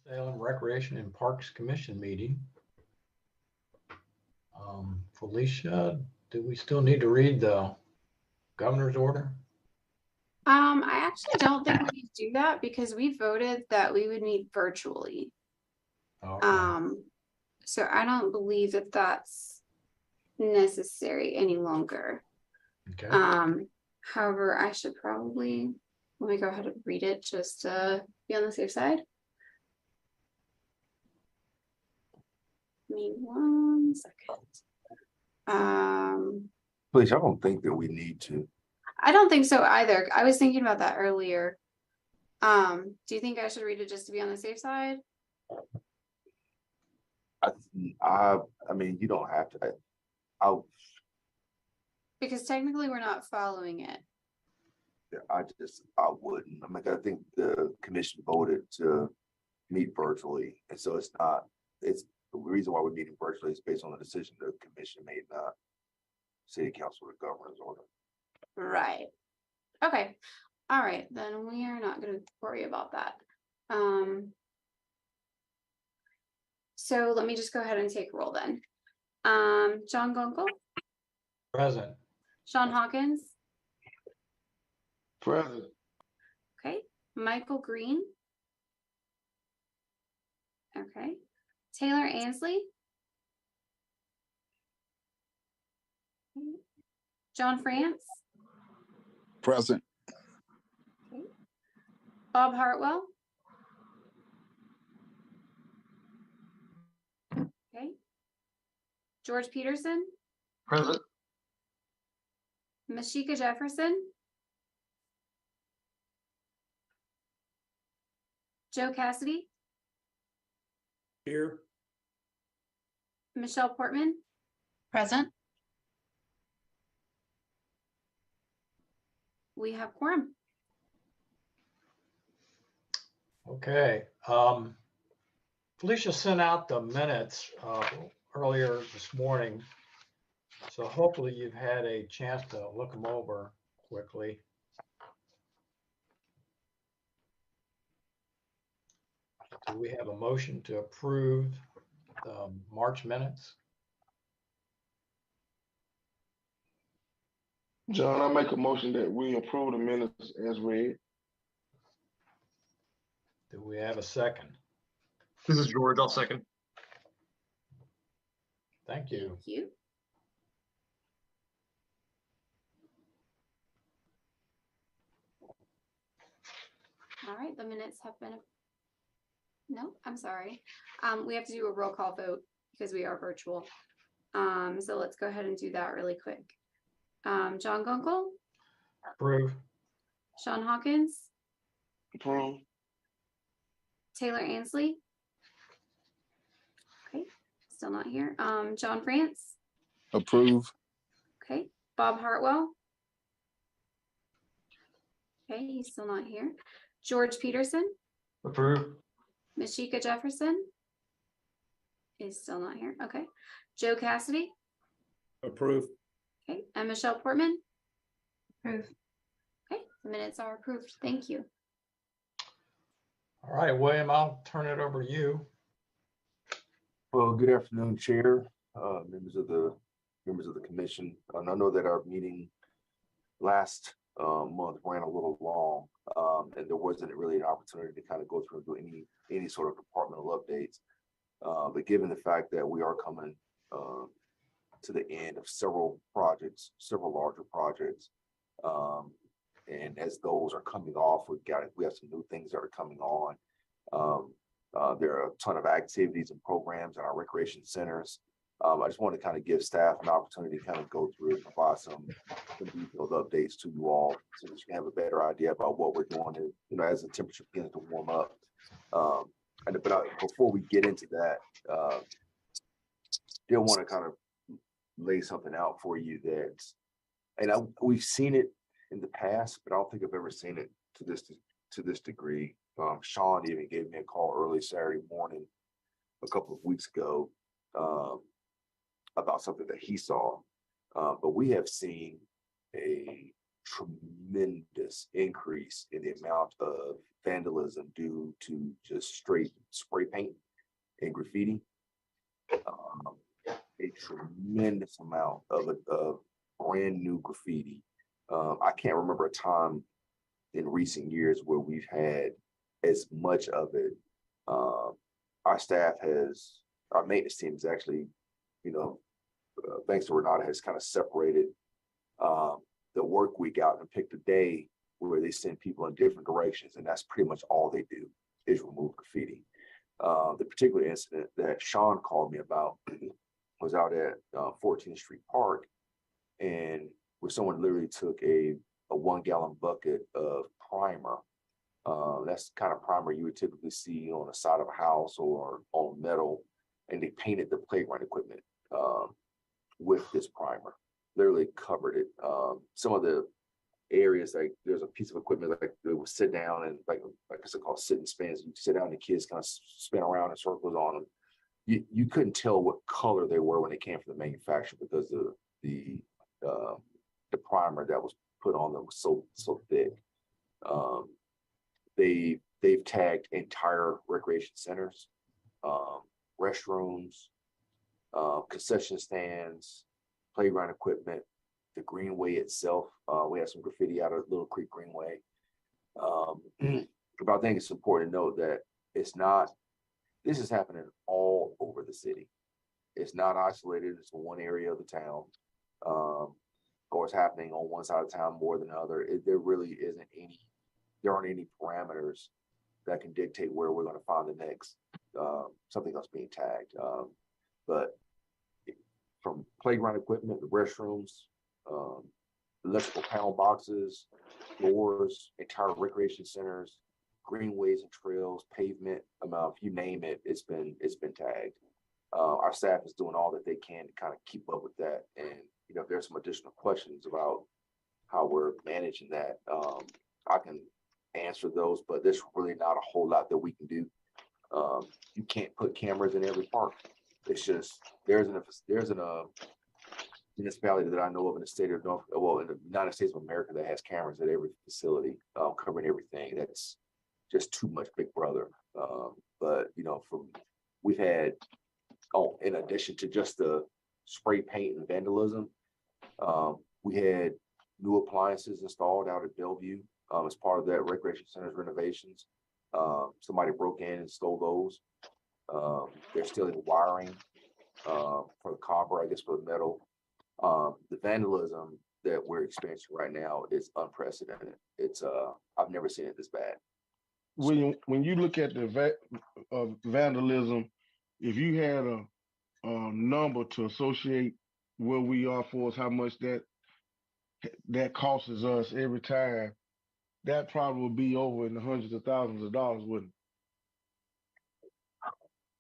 Winston-Salem Recreation and Parks Commission meeting. Felicia, do we still need to read the governor's order? I actually don't think we need to do that because we voted that we would meet virtually. Okay. So I don't believe that that's necessary any longer. Okay. However, I should probably, let me go ahead and read it just to be on the safe side. Give me 1 second. Please, I don't think that we need to. I don't think so either. I was thinking about that earlier. Do you think I should read it just to be on the safe side? I mean, you don't have to. Because technically we're not following it. I wouldn't. I mean, I think the commission voted to meet virtually, and so it's the reason why we're meeting virtually is based on the decision the commission made, not city council or governor's order. Right. Okay. All right. Then we are not going to worry about that. So let me just go ahead and take roll then. John Gunkel. Present. Sean Hawkins. Present. Okay. Michael Green. Okay. Taylor Ansley. John France. Present. Okay. Bob Hartwell. Okay. George Peterson. Present. Mashika Jefferson. Joe Cassidy. Here. Michelle Portman. Present. We have quorum. Okay. Felicia sent out the minutes earlier this morning, so hopefully you've had a chance to look them over quickly. Do we have a motion to approve the March minutes? John, I make a motion that we approve the minutes as read. Do we have a second? This is George. I'll second. Thank you. Thank you. All right, the minutes have been. No, I'm sorry. We have to do a roll call vote because we are virtual. So let's go ahead and do that really quick. John Gunkel. Approve. Sean Hawkins. Approve. Taylor Ansley. Okay, still not here. John France. Approve. Okay, Bob Hartwell. Okay, he's still not here. George Peterson. Approve. Mashika Jefferson is still not here. Okay. Joe Cassidy. Approve. Okay. And Michelle Portman. Approve. Okay. The minutes are approved. Thank you. All right, William, I'll turn it over to you. Well, good afternoon, Chair, members of the commission. And I know that our meeting last month ran a little long, and there wasn't really an opportunity to kind of go through and do any sort of departmental updates. But given the fact that we are coming to the end of several larger projects, and as those are coming off, we have some new things that are coming on. There are a ton of activities and programs in our recreation centers. I just want to kind of give staff an opportunity to kind of go through and provide some detailed updates to you all, so that you can have a better idea about what we're doing, as the temperature begins to warm up. Before we get into that, still want to kind of lay something out for you we've seen it in the past, but I don't think I've ever seen it to this degree. Sean even gave me a call early Saturday morning a couple of weeks ago about something that he saw. But we have seen a tremendous increase in the amount of vandalism due to just straight spray paint and graffiti. A tremendous amount of brand new graffiti. I can't remember a time in recent years where we've had as much of it. Our staff our maintenance team is actually, thanks to Renata, has kind of separated the work week out and picked a day where they send people in different directions, and that's pretty much all they do is remove graffiti. The particular incident that Sean called me about was out at 14th Street Park, and where someone literally took a 1 gallon bucket of primer. That's the kind of primer you would typically see on the side of a house or on metal, and they painted the playground equipment with this primer, literally covered it. Some of the areas, like there's a piece of equipment like they would sit down and like it's called sit and spins. You sit down and the kids kind of spin around in circles on them. You couldn't tell what color they were when they came from the manufacturer because the primer that was put on them was so thick. They've tagged entire recreation centers, restrooms, concession stands, playground equipment, the greenway itself. We have some graffiti out of Little Creek Greenway. But I think it's important to note that this is happening all over the city. It's not isolated to one area of the town, or it's happening on one side of town more than the other. There aren't any parameters that can dictate where we're going to find the next something else being tagged. But from playground equipment, the restrooms, electrical panel boxes, doors, entire recreation centers, greenways and trails, pavement, if you name it, it's been tagged. Our staff is doing all that they can to kind of keep up with that. And if there's some additional questions about how we're managing that, I can answer those, but there's really not a whole lot that we can do. You can't put cameras in every park. It's just there's a municipality that I know of in the state of in the United States of America that has cameras at every facility, covering everything. That's just too much Big Brother. But we've had, in addition to just the spray paint and vandalism, we had new appliances installed out at Bellevue as part of that recreation center's renovations. Somebody broke in and stole those. They're still in wiring for the copper, I guess, for the metal. The vandalism that we're experiencing right now is unprecedented. It's I've never seen it this bad. When you look at the vandalism, if you had a number to associate where we are for us, how much that costs us every time, that probably would be over in the hundreds of thousands of dollars, wouldn't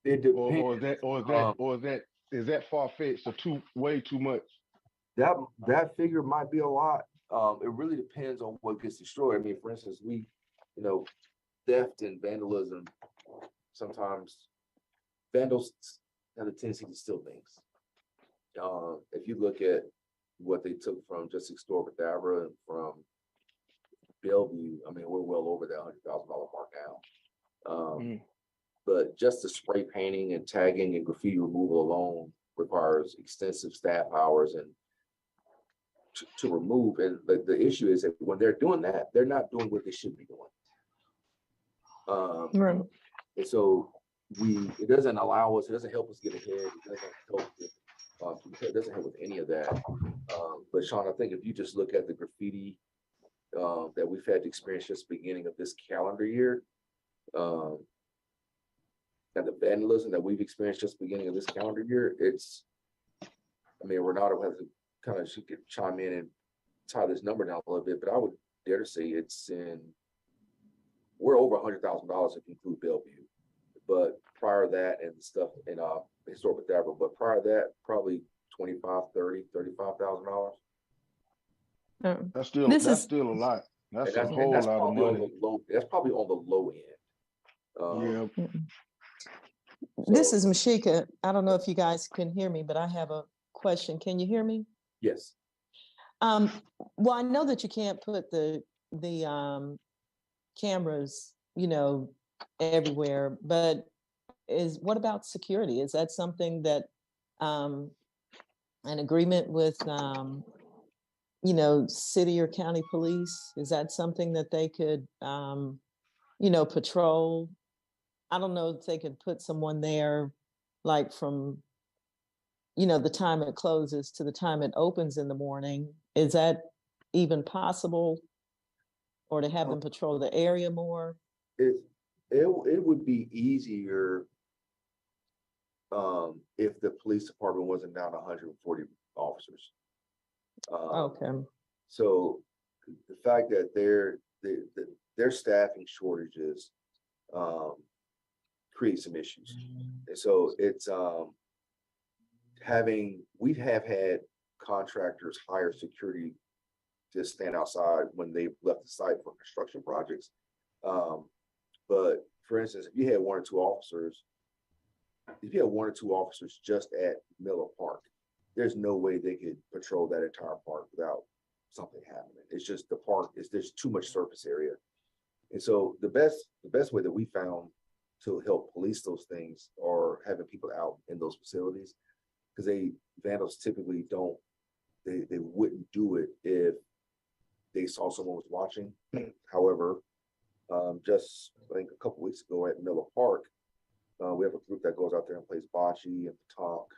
it? It depends. Is that far-fetched or way too much? That figure might be a lot. It really depends on what gets destroyed. I mean, for instance, theft and vandalism, sometimes vandals have a tendency to steal things. If you look at what they took from Justice Store Cadabra and from Bellevue, I mean, we're well over that $100,000 mark now. But just the spray painting and tagging and graffiti removal alone requires extensive staff hours and to remove. And the issue is that when they're doing that, they're not doing what they should be doing. Right. And so it doesn't allow us, it doesn't help us get ahead. It doesn't help with any of that. But Sean, I think if you just look at the graffiti that we've had to experience just beginning of this calendar year, and the vandalism that we've experienced just beginning of this calendar year, Renata has she could chime in and tie this number down a little bit, but I would dare to say we're over $100,000 if you include Bellevue. But prior to that and stuff in historic Cadabra, but prior to that, probably $25,000, $30,000, $35,000. That's still a lot. That's a whole lot of money. That's probably on the low end. Yeah. This is Mashika. I don't know if you guys can hear me, but I have a question. Can you hear me? Yes. well, I know that you can't put the cameras, everywhere, but what about security? Is that something that an agreement with city or county police, is that something that they could patrol? I don't know if they could put someone there like from the time it closes to the time it opens in the morning. Is that even possible? Or to have them patrol the area more? It would be easier if the police department wasn't down 140 officers. Okay. So the fact that their staffing shortages create some issues. And so it's we have had contractors hire security to stand outside when they left the site for construction projects. But for instance, if you had one or two officers just at Miller Park, there's no way they could patrol that entire park without something happening. It's just the park there's too much surface area. And so the best way that we found to help police those things are having people out in those facilities, because vandals typically they wouldn't do it if they saw someone was watching. However, just I think a couple weeks ago at Miller Park, we have a group that goes out there and plays bocce and petanque.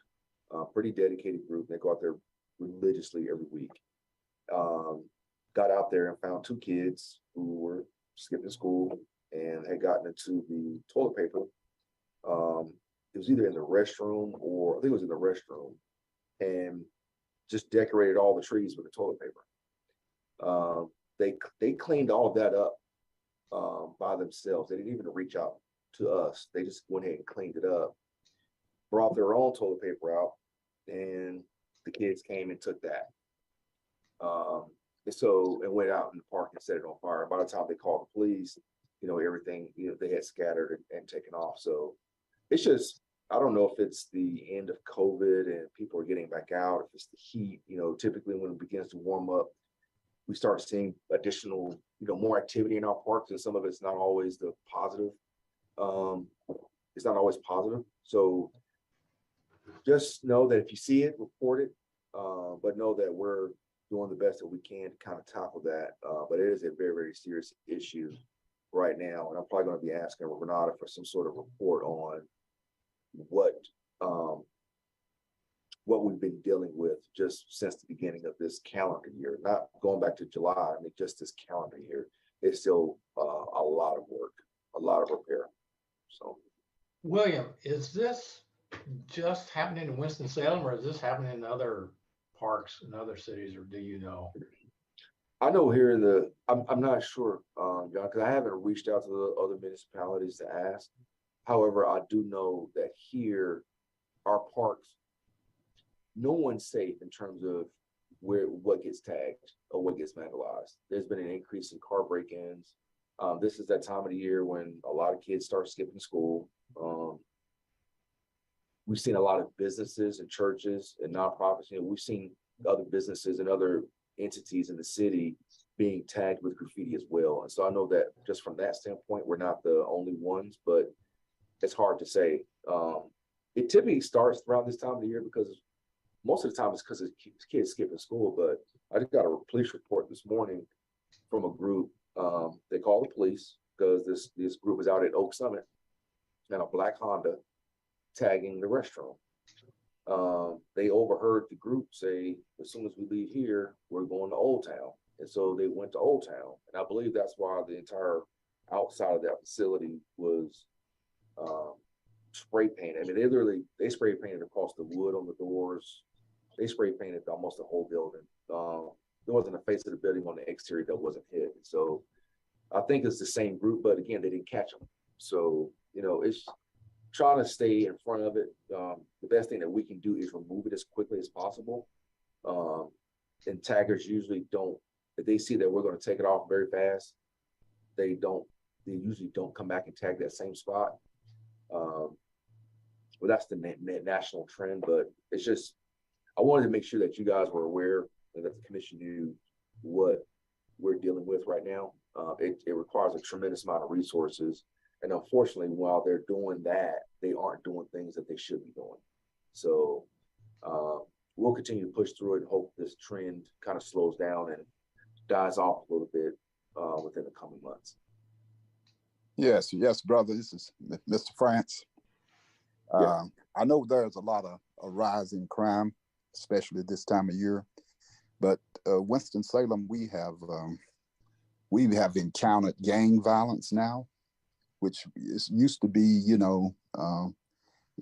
Pretty dedicated group. They go out there religiously every week. Got out there and found two kids who were skipping school and had gotten into the toilet paper. It was either in the restroom or I think it was in the restroom, and just decorated all the trees with the toilet paper. They cleaned all of that up by themselves. They didn't even reach out to us. They just went ahead and cleaned it up, brought their own toilet paper out, and the kids came and took that. And went out in the park and set it on fire. By the time they called the police, everything, they had scattered and taken off. So it's just, I don't know if it's the end of COVID and people are getting back out, if it's the heat. Typically when it begins to warm up, we start seeing additional, more activity in our parks, and some of it's not always the positive. It's not always positive. So just know that if you see it, report it, but know that we're doing the best that we can to kind of tackle that. But it is a very, very serious issue right now. And I'm probably going to be asking Renata for some sort of report on what we've been dealing with just since the beginning of this calendar year, not going back to July. I mean, just this calendar year, it's still a lot of work, a lot of repair. So, William, is this just happening in Winston-Salem, or is this happening in other parks in other cities, or do you know? I know here I'm not sure, John, because I haven't reached out to the other municipalities to ask. However, I do know that here, our parks, no one's safe in terms of what gets tagged or what gets vandalized. There's been an increase in car break-ins. This is that time of the year when a lot of kids start skipping school. We've seen a lot of businesses and churches and nonprofits. We've seen other businesses and other entities in the city being tagged with graffiti as well. And so I know that just from that standpoint, we're not the only ones, but it's hard to say. It typically starts around this time of the year because most of the time it's because of kids skipping school. But I just got a police report this morning from a group. They called the police because this group was out at Oak Summit and a black Honda tagging the restroom. They overheard the group say, as soon as we leave here, we're going to Old Town. And so they went to Old Town. And I believe that's why the entire outside of that facility was spray painted. I mean, they spray painted across the wood on the doors. They spray painted almost the whole building. There wasn't a face of the building on the exterior that wasn't hit. So I think it's the same group, but again, they didn't catch them. So, it's trying to stay in front of it. The best thing that we can do is remove it as quickly as possible. And taggers usually don't, if they see that we're going to take it off very fast, they usually don't come back and tag that same spot. Well, that's the national trend, but it's just, I wanted to make sure that you guys were aware and that the commission knew what we're dealing with right now. It requires a tremendous amount of resources. And unfortunately, while they're doing that, they aren't doing things that they should be doing. So we'll continue to push through it and hope this trend kind of slows down and dies off a little bit within the coming months. Yes, yes, brother. This is Mr. France. Yeah. I know there's a lot of a rise in crime, especially this time of year. But Winston-Salem, we have encountered gang violence now, which used to be,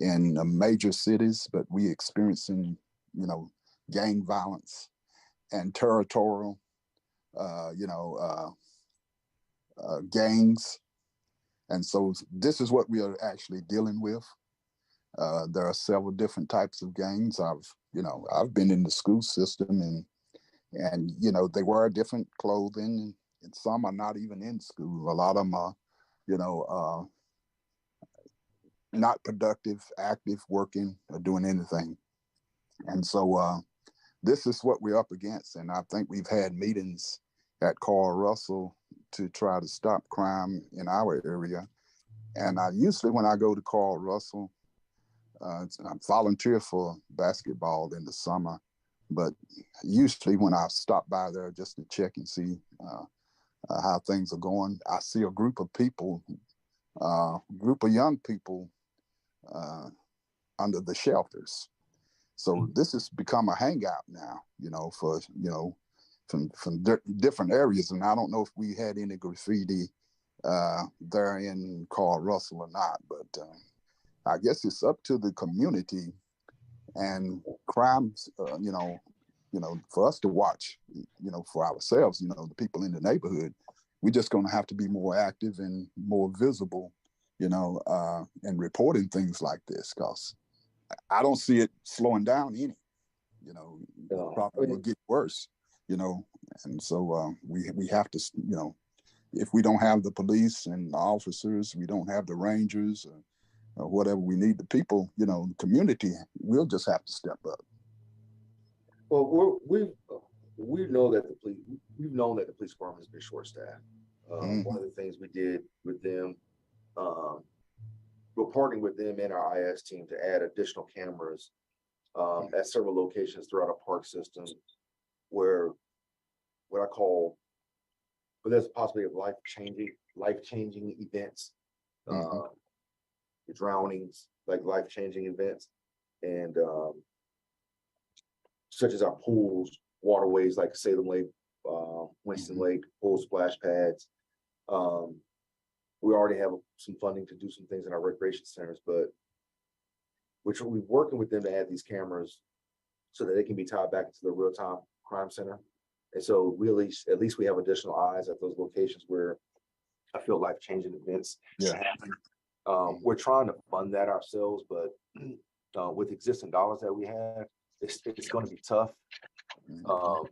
in major cities, but we experiencing, gang violence and territorial, gangs. And so this is what we are actually dealing with. There are several different types of gangs. I've been in the school system and they wear different clothing, and some are not even in school. A lot of them are, not productive, active, working, or doing anything. And so this is what we're up against. And I think we've had meetings at Carl Russell to try to stop crime in our area. And usually when I go to Carl Russell, I volunteer for basketball in the summer, but usually when I stop by there just to check and see how things are going, I see a group of people, group of young people under the shelters. So this has become a hangout now, from different areas. And I don't know if we had any graffiti there in Carl Russell or not, but I guess it's up to the community and crimes, for us to watch, for ourselves, the people in the neighborhood. We're just going to have to be more active and more visible, and reporting things like this, because I don't see it slowing down any, probably will get worse, and so we have to, if we don't have the police and the officers, we don't have the rangers or whatever we need, the people, the community, we'll just have to step up. Well, we've known that the police department has been short-staffed. One of the things we did with them, we're partnering with them and our IS team to add additional cameras at several locations throughout our park system, where there's a possibility of life-changing events, drownings, like life-changing events, and such as our pools, waterways like Salem Lake, Winston Lake, pool splash pads. We already have some funding to do some things in our recreation centers, but we're working with them to add these cameras so that they can be tied back into the real-time crime center. And so at least we have additional eyes at those locations where I feel life-changing events are happening. We're trying to fund that ourselves, but with existing dollars that we have, it's going to be tough. But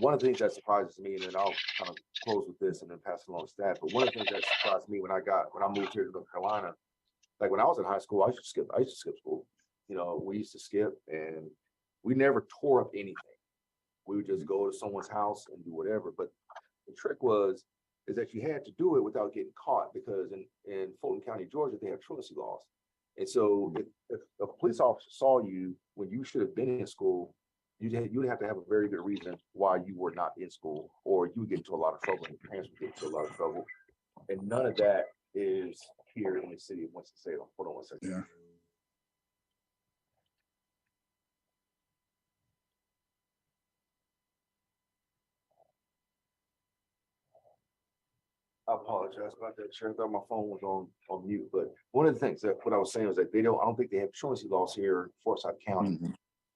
one of the things that surprises me, and then I'll kind of close with this and then pass it along to staff, but one of the things that surprised me when I moved here to North Carolina, like when I was in high school, I used to skip school. We used to skip, and we never tore up anything. We would just go to someone's house and do whatever. But the trick is that you had to do it without getting caught, because in Fulton County, Georgia, they have truancy laws. And so if a police officer saw you when you should have been in school, you'd have to have a very good reason why you were not in school, or you would get into a lot of trouble, and your parents would get into a lot of trouble. And none of that is here in the city of Winston-Salem. Hold on one second. Yeah. I apologize about that, Chair. I thought my phone was on mute. But one of the things that what I was saying was that I don't think they have truancy laws here in Forsyth County.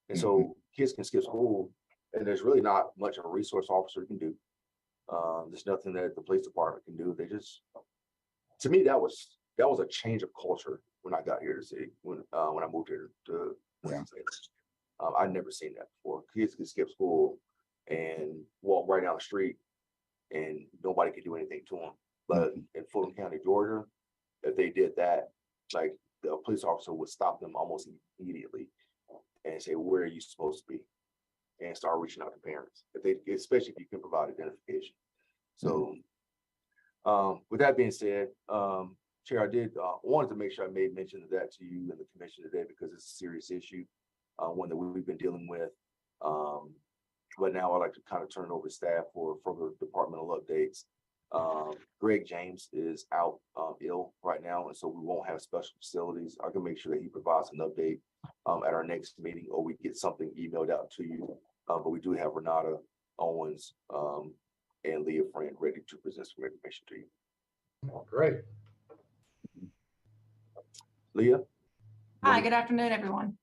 And so kids can skip school, and there's really not much of a resource officer can do. There's nothing that the police department can do. To me, that was a change of culture when I got here to the city, when I moved here to Winston-Salem. I'd never seen that before. Kids can skip school and walk right down the street, and nobody could do anything to them. But in Fulton County, Georgia, if they did that, like, the police officer would stop them almost immediately and say, "Where are you supposed to be?" and start reaching out to parents, especially if you can provide identification. So with that being said, Chair, I did wanted to make sure I made mention of that to you and the commission today because it's a serious issue, one that we've been dealing with. But now I'd like to kind of turn it over to staff for further departmental updates. Greg James is out ill right now, and so we won't have special facilities. I can make sure that he provides an update at our next meeting, or we get something emailed out to you. But we do have Renata Owens and Leah Friend ready to present some information to you. Oh, great. Leah? Hi, good afternoon, everyone.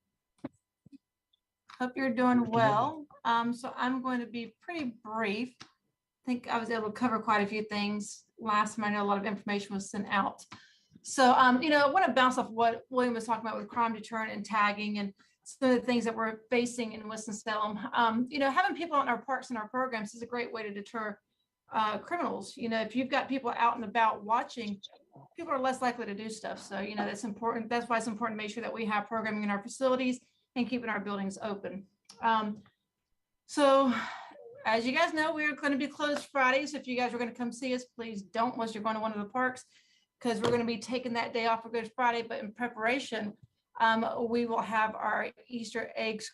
Hope you're doing well. So I'm going to be pretty brief. I think I was able to cover quite a few things last time. I know a lot of information was sent out. So, I want to bounce off what William was talking about with crime deterrent and tagging and some of the things that we're facing in Winston-Salem. Having people out in our parks and our programs is a great way to deter criminals. If you've got people out and about watching, people are less likely to do stuff. So, that's important. That's why it's important to make sure that we have programming in our facilities and keeping our buildings open. So as you guys know, we're going to be closed Friday. So if you guys are going to come see us, please don't unless you're going to one of the parks, because we're going to be taking that day off for Good Friday. But in preparation, we will have our Easter eggs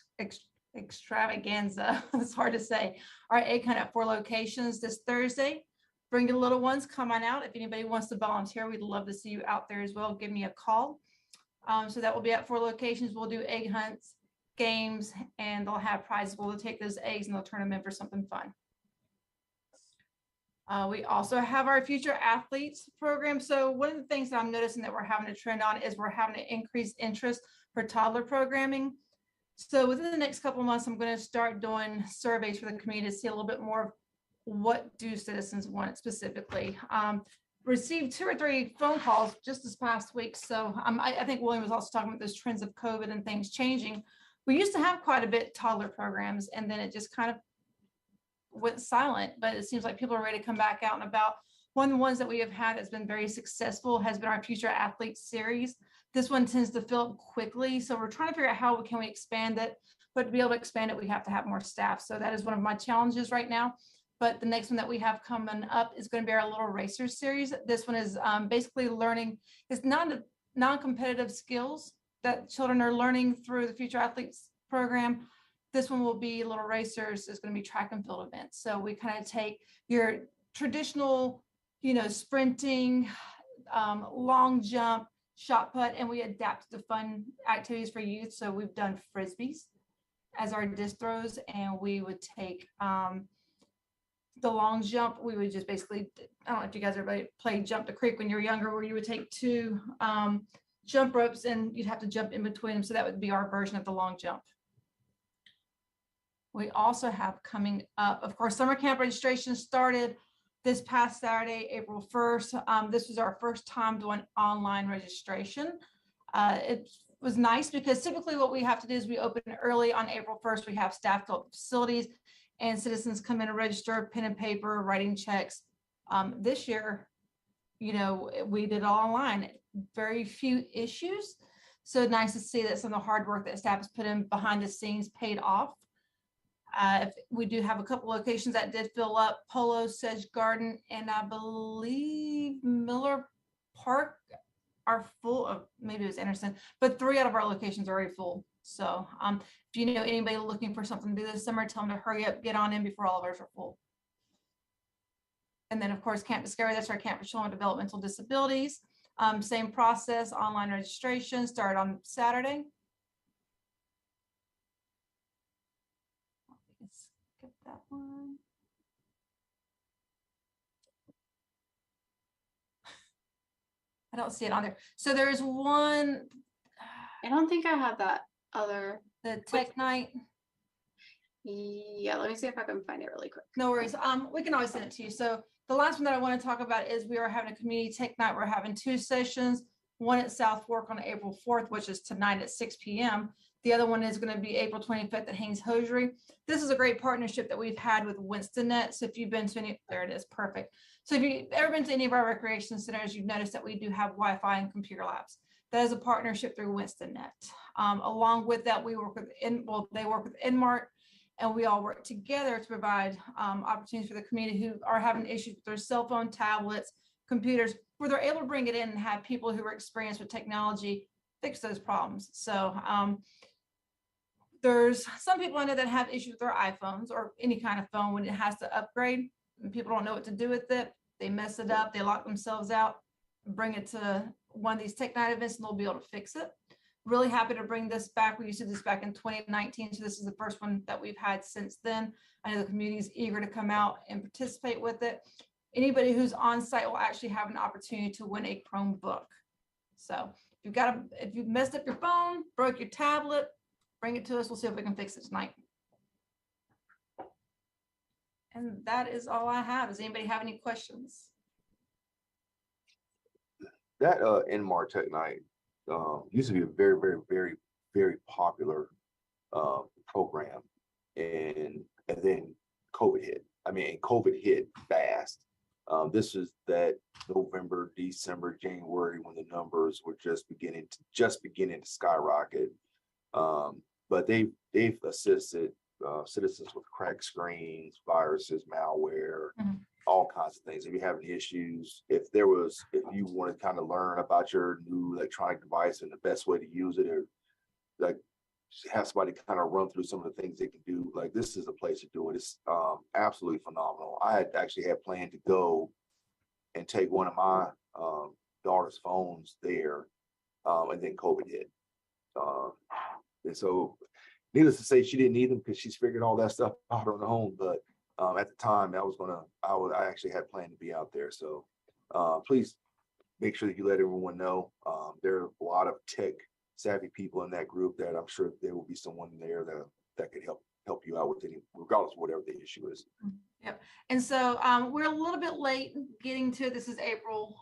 extravaganza. It's hard to say. Our egg hunt at 4 locations this Thursday. Bring your little ones, come on out. If anybody wants to volunteer, we'd love to see you out there as well. Give me a call. So that will be at 4 locations. We'll do egg hunts, games, and they'll have prizes. We'll take those eggs and they'll turn them in for something fun. We also have our future athletes program. So one of the things that I'm noticing that we're having a trend on is we're having an increased interest for toddler programming. So within the next couple of months, I'm going to start doing surveys for the community to see a little bit more of what do citizens want specifically. Received 2 or 3 phone calls just this past week. So I think William was also talking about those trends of COVID and things changing. We used to have quite a bit toddler programs, and then it just kind of went silent, but it seems like people are ready to come back out and about. One of the ones that we have had that's been very successful has been our Future Athletes series. This one tends to fill up quickly. So we're trying to figure out how can we expand it, but to be able to expand it, we have to have more staff. So that is one of my challenges right now. But the next one that we have coming up is going to be our Little Racers series. This one is basically learning, it's non-competitive skills that children are learning through the Future Athletes program. This one will be Little Racers, is going to be track and field events. So we kind of take your traditional, sprinting, long jump, shot put, and we adapt to fun activities for youth. So we've done Frisbees as our disc throws, and we would take the long jump. We would just basically, I don't know if you guys ever played Jump the Creek when you were younger, where you would take 2 jump ropes and you'd have to jump in between them. So that would be our version of the long jump. We also have coming up, of course, summer camp registration started this past Saturday, April 1st. This was our first time doing online registration. It was nice because typically what we have to do is we open early on April 1st. We have staff fill up facilities and citizens come in and register, pen and paper, writing checks. This year, we did it all online. Very few issues. So nice to see that some of the hard work that staff has put in behind the scenes paid off. We do have a couple locations that did fill up: Polo, Sedge Garden, and I believe Miller Park are full. Of maybe it was Anderson, but 3 out of our locations are already full. So if you know anybody looking for something to do this summer, tell them to hurry up, get on in before all of ours are full. And then of course, Camp Discovery, that's our camp for children with developmental disabilities. Same process, online registration started on Saturday. Skip that one. I don't see it on there. So there's one. I don't think I have that other. The tech night. Yeah, let me see if I can find it really quick. No worries. We can always send it to you. So the last one that I want to talk about is we are having a community tech night. We're having 2 sessions, one at South Fork on April 4th, which is tonight at 6 p.m. The other one is going to be April 25th at Haynes Hosiery. This is a great partnership that we've had with Winston-Net. So if you've been to any, there it is, perfect. So if you've ever been to any of our recreation centers, you've noticed that we do have Wi-Fi and computer labs. That is a partnership through Winston-Net. Along with that, we work with, they work with Inmart, and we all work together to provide opportunities for the community who are having issues with their cell phone, tablets, computers, where they're able to bring it in and have people who are experienced with technology fix those problems. So there's some people I know that have issues with their iPhones or any kind of phone when it has to upgrade, and people don't know what to do with it. They mess it up, they lock themselves out, bring it to one of these tech night events, and they'll be able to fix it. Really happy to bring this back. We used to do this back in 2019, so this is the first one that we've had since then. I know the community is eager to come out and participate with it. Anybody who's on site will actually have an opportunity to win a Chromebook. So if you've messed up your phone, broke your tablet, bring it to us. We'll see if we can fix it tonight. And that is all I have. Does anybody have any questions? That Inmar Tech Night used to be a very, very, very, very popular program, and then COVID hit. I mean, COVID hit fast. This is that November, December, January when the numbers were just beginning to skyrocket. But they've assisted citizens with cracked screens, viruses, malware, all kinds of things. If you have any issues, if you want to kind of learn about your new electronic device and the best way to use it, or like have somebody kind of run through some of the things they can do, like this is a place to do it. It's absolutely phenomenal. I had actually had planned to go and take one of my daughter's phones there, and then COVID hit. And so needless to say, she didn't need them because she's figured all that stuff out on her own. But at the time, I actually had planned to be out there. So please make sure that you let everyone know. There are a lot of tech savvy people in that group that I'm sure there will be someone there that could help you out with any, regardless of whatever the issue is. Yep. And so we're a little bit late getting to, this is April.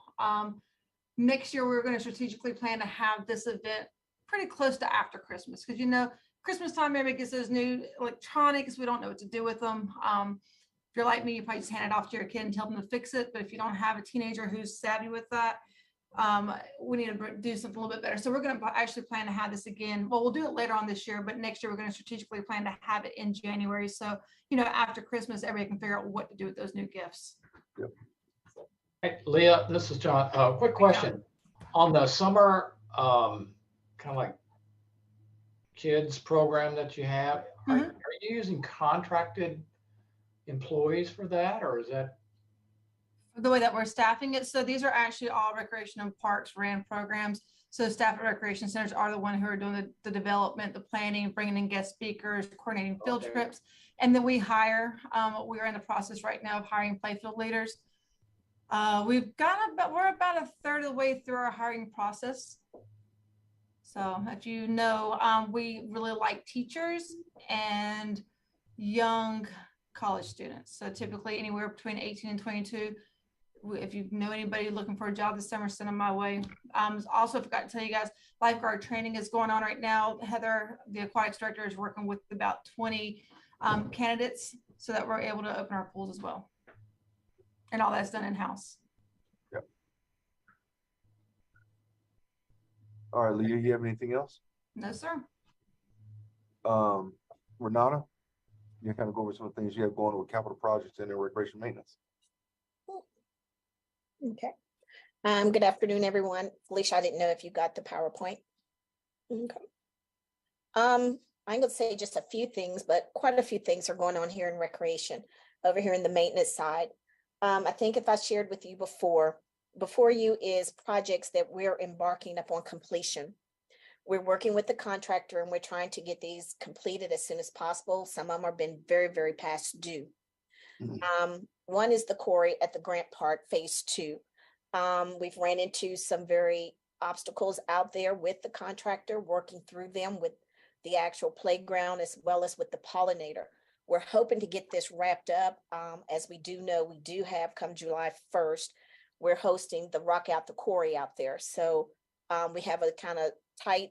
Next year, we're going to strategically plan to have this event pretty close to after Christmas, because Christmas time, everybody gets those new electronics. We don't know what to do with them. If you're like me, you probably just hand it off to your kid and tell them to fix it. But if you don't have a teenager who's savvy with that, we need to do something a little bit better. So we're going to actually plan to have this again. Well, we'll do it later on this year, but next year we're going to strategically plan to have it in January. So, after Christmas, everybody can figure out what to do with those new gifts. Yep. Hey, Leah, this is John. Quick question. On the summer, kind of like kids program that you have, are you using contracted employees for that, or is that the way that we're staffing it? So these are actually all recreation and parks ran programs. So staff at recreation centers are the one who are doing the development, the planning, bringing in guest speakers, coordinating field trips, and then we hire. We're in the process right now of hiring playfield leaders. We're about a third of the way through our hiring process. So if we really like teachers and young college students. So typically anywhere between 18 and 22. If you know anybody looking for a job this summer, send them my way. Also forgot to tell you guys, lifeguard training is going on right now. Heather, the aquatics director, is working with about 20 candidates so that we're able to open our pools as well. And all that's done in-house. Yep. All right, Leah, you have anything else? No, sir. Renata, you kind of go over some of the things you have going on with capital projects and recreation maintenance. Okay. Good afternoon, everyone. Felicia, I didn't know if you got the PowerPoint. Okay. I'm going to say just a few things, but quite a few things are going on here in recreation over here in the maintenance side. I think if I shared with you before you is projects that we're embarking upon completion. We're working with the contractor and we're trying to get these completed as soon as possible. Some of them have been very, very past due. One is the quarry at the Grant Park Phase 2. We've ran into some very obstacles out there with the contractor, working through them with the actual playground as well as with the pollinator. We're hoping to get this wrapped up. As we do know, we do have come July 1st, we're hosting the Rock Out the Quarry out there. So we have a kind of tight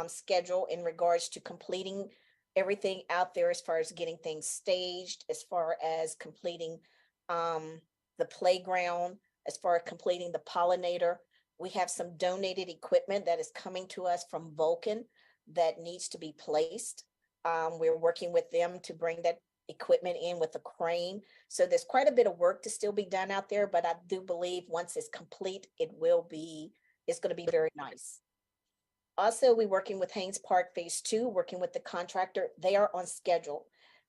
schedule in regards to completing everything out there as far as getting things staged, as far as completing the playground, as far as completing the pollinator. We have some donated equipment that is coming to us from Vulcan that needs to be placed. We're working with them to bring that equipment in with a crane. So there's quite a bit of work to still be done out there, but I do believe once it's complete, it's going to be very nice. Also, we're working with Haynes Park Phase 2, working with the contractor. They are on schedule.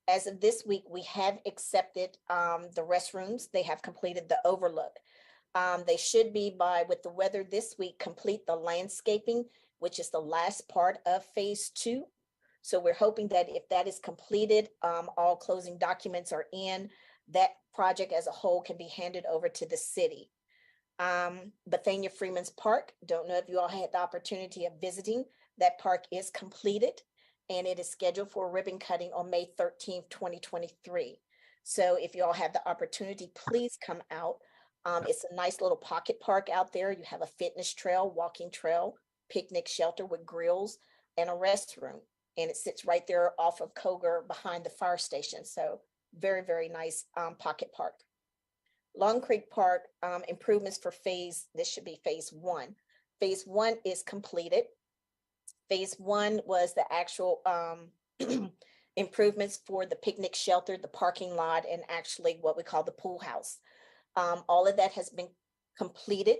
As of this week, we have accepted the restrooms. They have completed the overlook. They should be with the weather this week, complete the landscaping, which is the last part of Phase 2. So we're hoping that if that is completed, all closing documents are in, that project as a whole can be handed over to the city. Bethania Freeman's Park, don't know if you all had the opportunity of visiting. That park is completed and it is scheduled for ribbon cutting on May 13th, 2023. So if you all have the opportunity, please come out. It's a nice little pocket park out there. You have a fitness trail, walking trail, picnic shelter with grills and a restroom. And it sits right there off of Koger behind the fire station. So very, very nice pocket park. Long Creek Park improvements for this should be Phase 1. Phase 1 is completed. Phase 1 was the actual improvements for the picnic shelter, the parking lot, and actually what we call the pool house. All of that has been completed.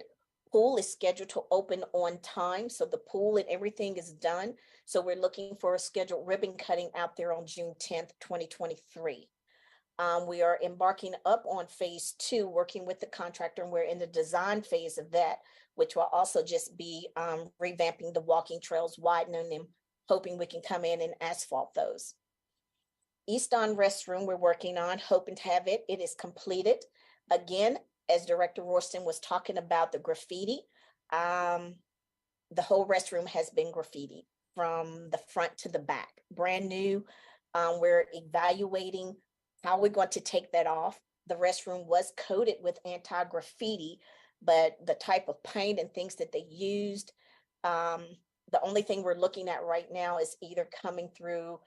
Pool is scheduled to open on time. So the pool and everything is done. So we're looking for a scheduled ribbon cutting out there on June 10th, 2023. We are embarking up on Phase 2, working with the contractor, and we're in the design phase of that, which will also just be revamping the walking trails, widening them, hoping we can come in and asphalt those. East On restroom we're working on, hoping to have it. It is completed. Again, as Director Royston was talking about the graffiti, the whole restroom has been graffitied from the front to the back, brand new. We're evaluating how we're going to take that off. The restroom was coated with anti-graffiti, but the type of paint and things that they used, the only thing we're looking at right now is either coming through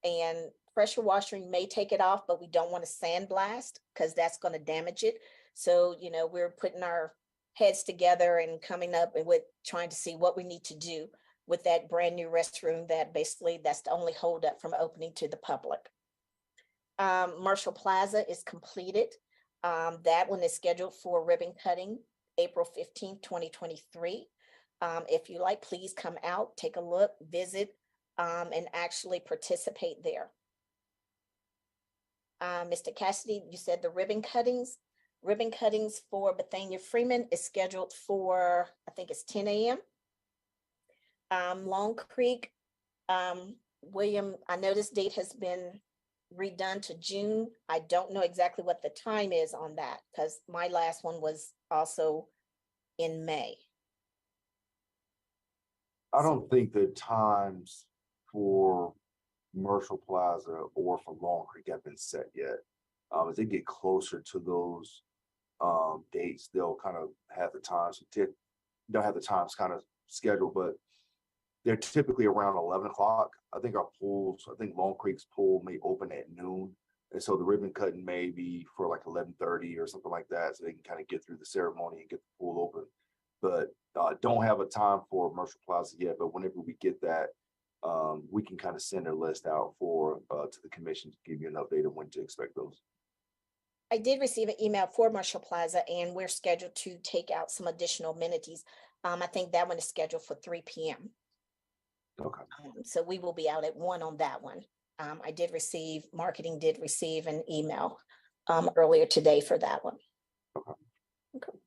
and pressure washing may take it off, but we don't want to sandblast because that's going to damage it. So, we're putting our heads together and coming up with trying to see what we need to do with that brand new restroom that basically that's the only holdup from opening to the public. Marshall Plaza is completed. That one is scheduled for ribbon cutting April 15th, 2023. If you like, please come out, take a look, visit, and actually participate there. Mr. Cassidy, you said the ribbon cuttings. Ribbon cuttings for Bethania Freeman is scheduled for, I think it's 10 a.m. Long Creek, William, I know this date has been redone to June. I don't know exactly what the time is on that because my last one was also in May. I don't think the times for Marshall Plaza or for Long Creek have been set yet. As they get closer to those dates, they'll kind of have the times. They'll have the times kind of scheduled, but they're typically around 11 o'clock. I think Long Creek's pool may open at noon. And so the ribbon cutting may be for like 11:30 or something like that. So they can kind of get through the ceremony and get the pool open. But don't have a time for Marshall Plaza yet. But whenever we get that, we can kind of send a list out to the commission to give you an update on when to expect those. I did receive an email for Marshall Plaza and we're scheduled to take out some additional amenities. I think that one is scheduled for 3 p.m. Okay. So we will be out at 1 on that one. Marketing did receive an email earlier today for that one. Okay.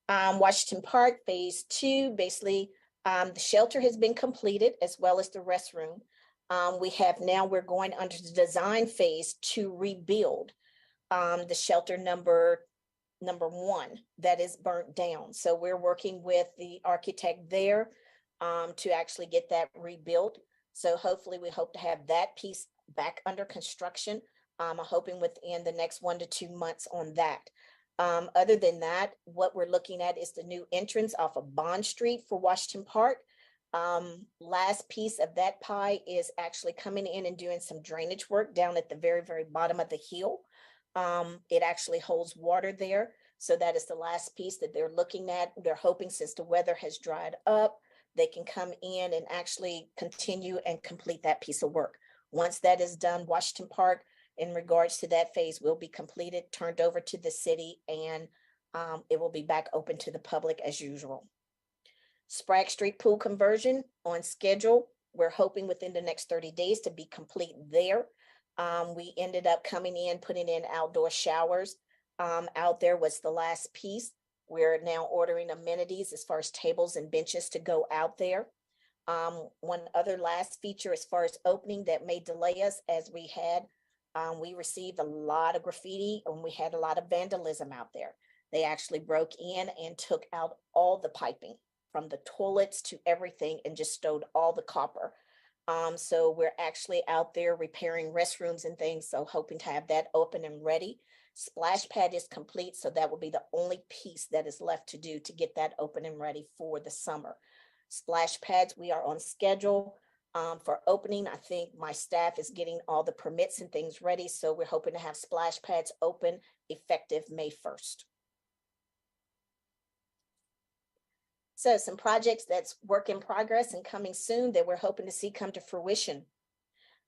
Washington Park Phase 2, basically the shelter has been completed as well as the restroom. We're going under the design phase to rebuild the shelter number 1 that is burnt down. So we're working with the architect there to actually get that rebuilt. So hopefully we hope to have that piece back under construction. I'm hoping within the next 1 to 2 months on that. Other than that, what we're looking at is the new entrance off of Bond Street for Washington Park. Last piece of that pie is actually coming in and doing some drainage work down at the very, very bottom of the hill. It actually holds water there. So that is the last piece that they're looking at. They're hoping since the weather has dried up, they can come in and actually continue and complete that piece of work. Once that is done, Washington Park, in regards to that phase, will be completed, turned over to the city, and it will be back open to the public as usual. Sprague Street Pool conversion on schedule. We're hoping within the next 30 days to be complete there. We ended up coming in, putting in outdoor showers. Out there was the last piece. We're now ordering amenities as far as tables and benches to go out there. One other last feature as far as opening that may delay us, as we received a lot of graffiti and we had a lot of vandalism out there. They actually broke in and took out all the piping from the toilets to everything and just stowed all the copper. So we're actually out there repairing restrooms and things. So hoping to have that open and ready. Splash pad is complete. So that will be the only piece that is left to do to get that open and ready for the summer. Splash pads, we are on schedule for opening. I think my staff is getting all the permits and things ready. So we're hoping to have splash pads open effective May 1st. So some projects that's work in progress and coming soon that we're hoping to see come to fruition.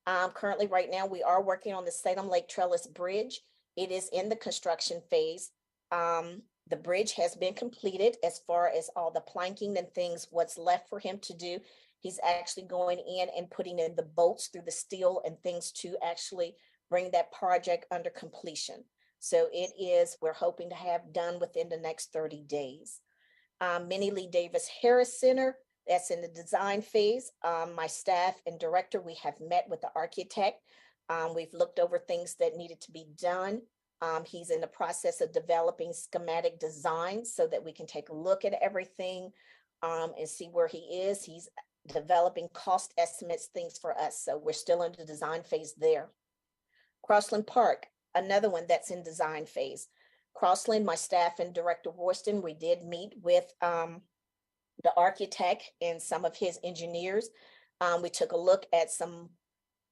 Currently, right now, we are working on the Salem Lake Trellis Bridge. It is in the construction phase. The bridge has been completed as far as all the planking and things, what's left for him to do. He's actually going in and putting in the bolts through the steel and things to actually bring that project under completion. So we're hoping to have done within the next 30 days. Minnie Lee Davis Harris Center, that's in the design phase. My staff and director, we have met with the architect. We've looked over things that needed to be done. He's in the process of developing schematic designs so that we can take a look at everything and see where he is. He's developing cost estimates, things for us. So we're still in the design phase there. Crossland Park, another one that's in design phase. Crossland, my staff and Director Worston, we did meet with the architect and some of his engineers. We took a look at some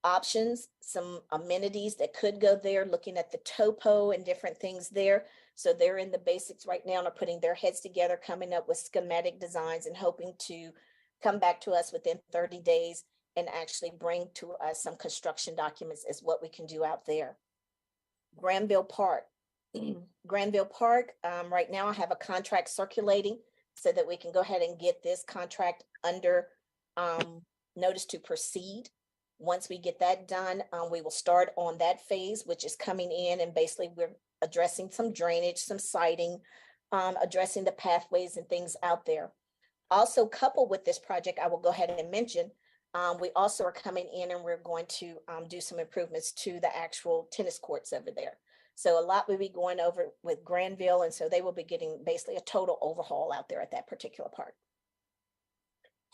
options, some amenities that could go there, looking at the topo and different things there. So they're in the basics right now and are putting their heads together, coming up with schematic designs and hoping to come back to us within 30 days and actually bring to us some construction documents as what we can do out there. Granville Park. Granville Park, right now I have a contract circulating so that we can go ahead and get this contract under notice to proceed. Once we get that done, we will start on that phase, which is coming in, and basically we're addressing some drainage, some siding, addressing the pathways and things out there. Also coupled with this project, I will go ahead and mention, we also are coming in and we're going to do some improvements to the actual tennis courts over there. So a lot will be going over with Granville, and so they will be getting basically a total overhaul out there at that particular park.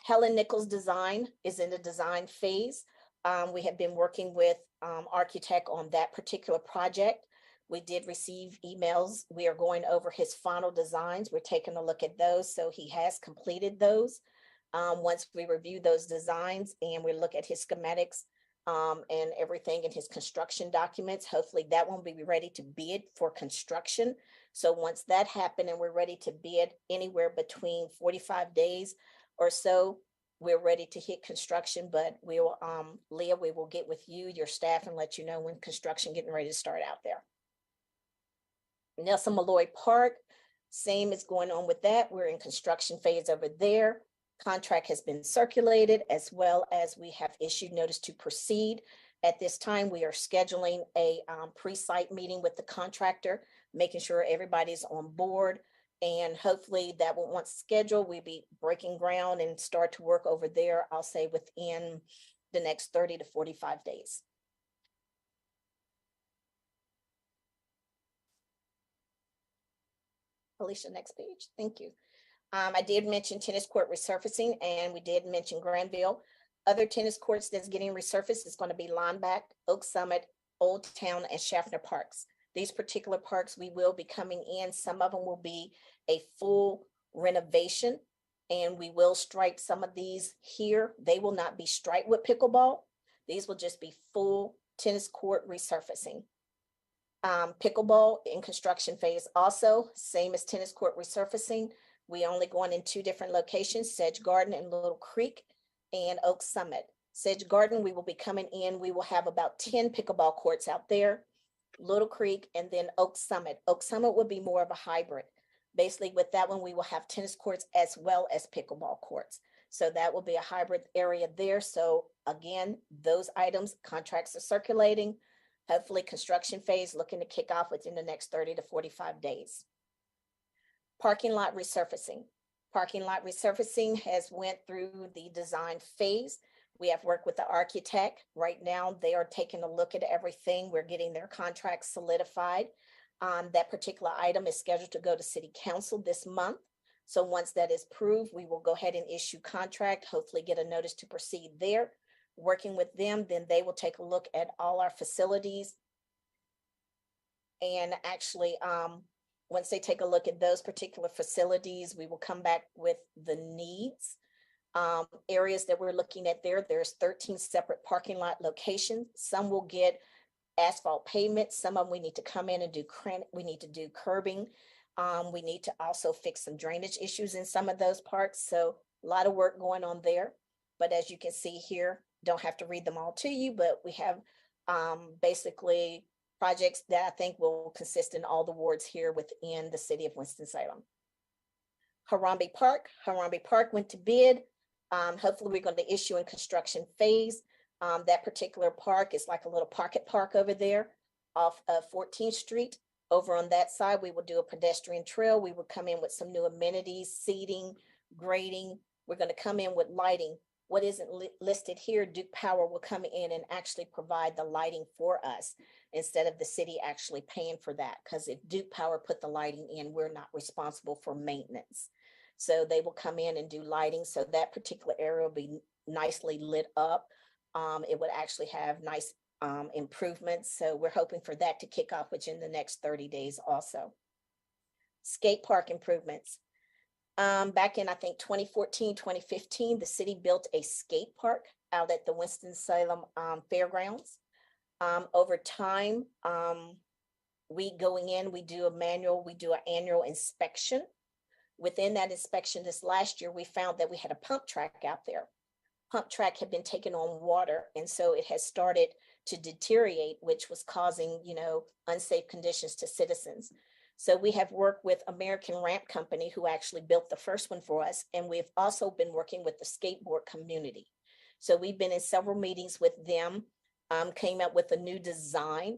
Helen Nichols Design is in the design phase. We have been working with architect on that particular project. We did receive emails. We are going over his final designs. We're taking a look at those. So he has completed those. Once we review those designs and we look at his schematics and everything in his construction documents, hopefully that won't be ready to bid for construction. So once that happened and we're ready to bid anywhere between 45 days or so, we're ready to hit construction. But we will, Leah, we will get with you, your staff, and let you know when construction getting ready to start out there. Nelson Malloy Park, same is going on with that. We're in construction phase over there. Contract has been circulated, as well as we have issued notice to proceed. At this time, we are scheduling a pre-site meeting with the contractor, making sure everybody's on board. And hopefully that will, once scheduled, we'll be breaking ground and start to work over there, I'll say within the next 30 to 45 days. Alicia, next page. Thank you. I did mention tennis court resurfacing, and we did mention Granville. Other tennis courts that's getting resurfaced is going to be Lineback, Oak Summit, Old Town, and Schaffner Parks. These particular parks, we will be coming in. Some of them will be a full renovation, and we will stripe some of these here. They will not be striped with pickleball. These will just be full tennis court resurfacing. Pickleball in construction phase also, same as tennis court resurfacing. We only going in 2 different locations, Sedge Garden and Little Creek and Oak Summit. Sedge Garden, we will be coming in. We will have about 10 pickleball courts out there. Little Creek, and then Oak Summit. Oak Summit would be more of a hybrid. Basically, with that one, we will have tennis courts as well as pickleball courts. So that will be a hybrid area there. So again, those items, contracts are circulating. Hopefully construction phase looking to kick off within the next 30 to 45 days. Parking lot resurfacing. Parking lot resurfacing has went through the design phase. We have worked with the architect. Right now, they are taking a look at everything. We're getting their contracts solidified. That particular item is scheduled to go to City Council this month. So once that is approved, we will go ahead and issue contract, hopefully get a notice to proceed there. Working with them, then they will take a look at all our facilities. And actually, once they take a look at those particular facilities, we will come back with the needs. Areas that we're looking at there, there's 13 separate parking lot locations. Some will get asphalt pavement. Some of them we need to come in and do we need to do curbing. We need to also fix some drainage issues in some of those parts. So a lot of work going on there. But as you can see here, don't have to read them all to you, but we have basically projects that I think will consist in all the wards here within the city of Winston-Salem. Harambe Park. Harambe Park went to bid. Hopefully we're going to issue in construction phase. That particular park is like a little pocket park over there off of 14th Street. Over on that side, we will do a pedestrian trail. We will come in with some new amenities, seating, grading. We're going to come in with lighting. What isn't listed here, Duke Power will come in and actually provide the lighting for us instead of the city actually paying for that. Because if Duke Power put the lighting in, we're not responsible for maintenance. So they will come in and do lighting. So that particular area will be nicely lit up. It would actually have nice improvements. So we're hoping for that to kick off within the next 30 days also. Skate park improvements. Back in, I think, 2014, 2015, the city built a skate park out at the Winston-Salem Fairgrounds. Over time, we going in, we do an annual inspection. Within that inspection this last year, we found that we had a pump track out there. Pump track had been taken on water, and so it has started to deteriorate, which was causing, unsafe conditions to citizens. So we have worked with American Ramp Company, who actually built the first one for us, and we've also been working with the skateboard community. So we've been in several meetings with them, came up with a new design.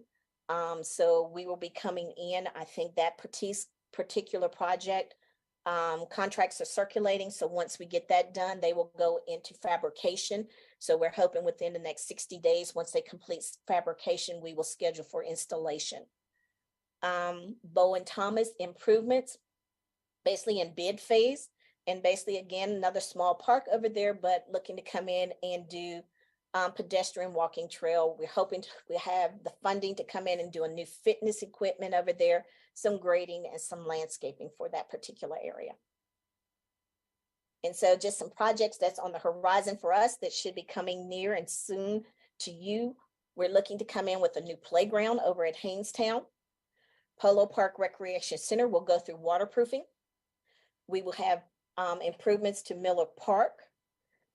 So we will be coming in. I think that particular project, contracts are circulating. So once we get that done, they will go into fabrication. So we're hoping within the next 60 days, once they complete fabrication, we will schedule for installation. Bowen Thomas improvements, basically in bid phase. And basically, again, another small park over there, but looking to come in and do pedestrian walking trail. We're hoping we have the funding to come in and do a new fitness equipment over there, some grading and some landscaping for that particular area. And so just some projects that's on the horizon for us that should be coming near and soon to you. We're looking to come in with a new playground over at Hanestown. Polo Park Recreation Center will go through waterproofing. We will have improvements to Miller Park.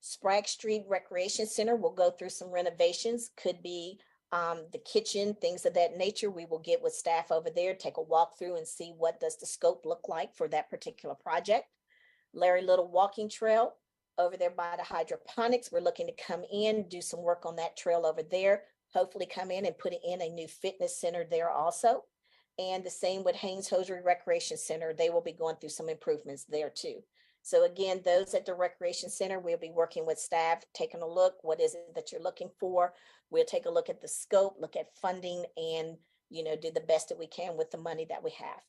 Sprague Street Recreation Center will go through some renovations, could be the kitchen, things of that nature. We will get with staff over there, take a walk through and see what does the scope look like for that particular project. Larry Little Walking Trail over there by the hydroponics. We're looking to come in, do some work on that trail over there, hopefully come in and put in a new fitness center there also. And the same with Haynes Hosiery Recreation Center. They will be going through some improvements there too. So again, those at the Recreation Center, we'll be working with staff, taking a look, what is it that you're looking for? We'll take a look at the scope, look at funding, and do the best that we can with the money that we have.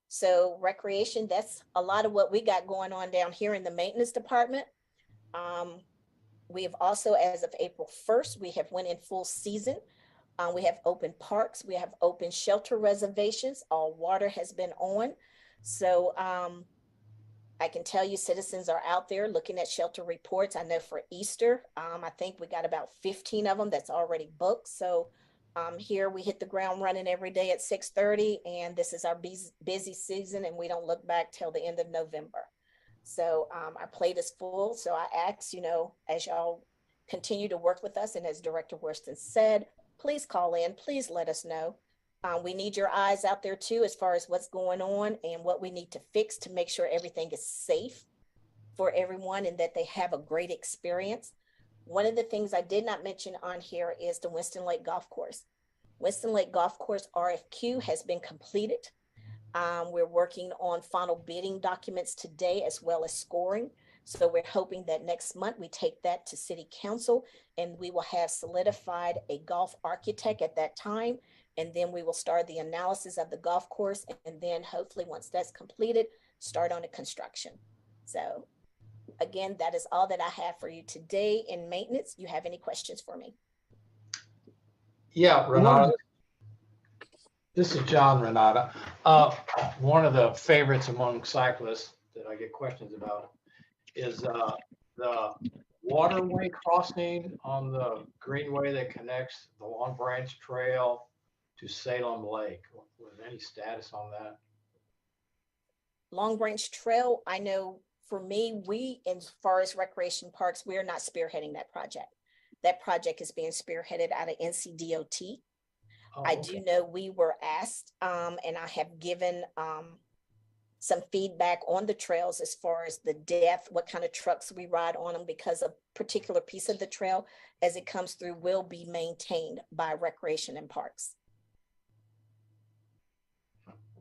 So recreation, that's a lot of what we got going on down here in the maintenance department. We have also, as of April 1st, we have went in full season. We have open parks, we have open shelter reservations, all water has been on. So I can tell you citizens are out there looking at shelter reports. I know for Easter, I think we got about 15 of them that's already booked. So here we hit the ground running every day at 6:30, and this is our busy season, and we don't look back till the end of November. So our plate is full. So I ask, as y'all continue to work with us. And as Director Worston said, please call in, please let us know. We need your eyes out there too, as far as what's going on and what we need to fix to make sure everything is safe for everyone and that they have a great experience. One of the things I did not mention on here is the Winston Lake Golf Course. Winston Lake Golf Course RFQ has been completed. We're working on final bidding documents today, as well as scoring. So we're hoping that next month we take that to City Council and we will have solidified a golf architect at that time. And then we will start the analysis of the golf course. And then hopefully once that's completed, start on the construction. So again, that is all that I have for you today in maintenance. You have any questions for me? Yeah, Renata. This is John, Renata. One of the favorites among cyclists that I get questions about is the waterway crossing on the greenway that connects the Long Branch Trail to Salem Lake. Was any status on that? Long Branch Trail, I know for me, as far as recreation parks, we are not spearheading that project. That project is being spearheaded out of NCDOT. Oh, I okay. do know we were asked, and I have given some feedback on the trails as far as the depth, what kind of trucks we ride on them, because a particular piece of the trail as it comes through will be maintained by Recreation and Parks.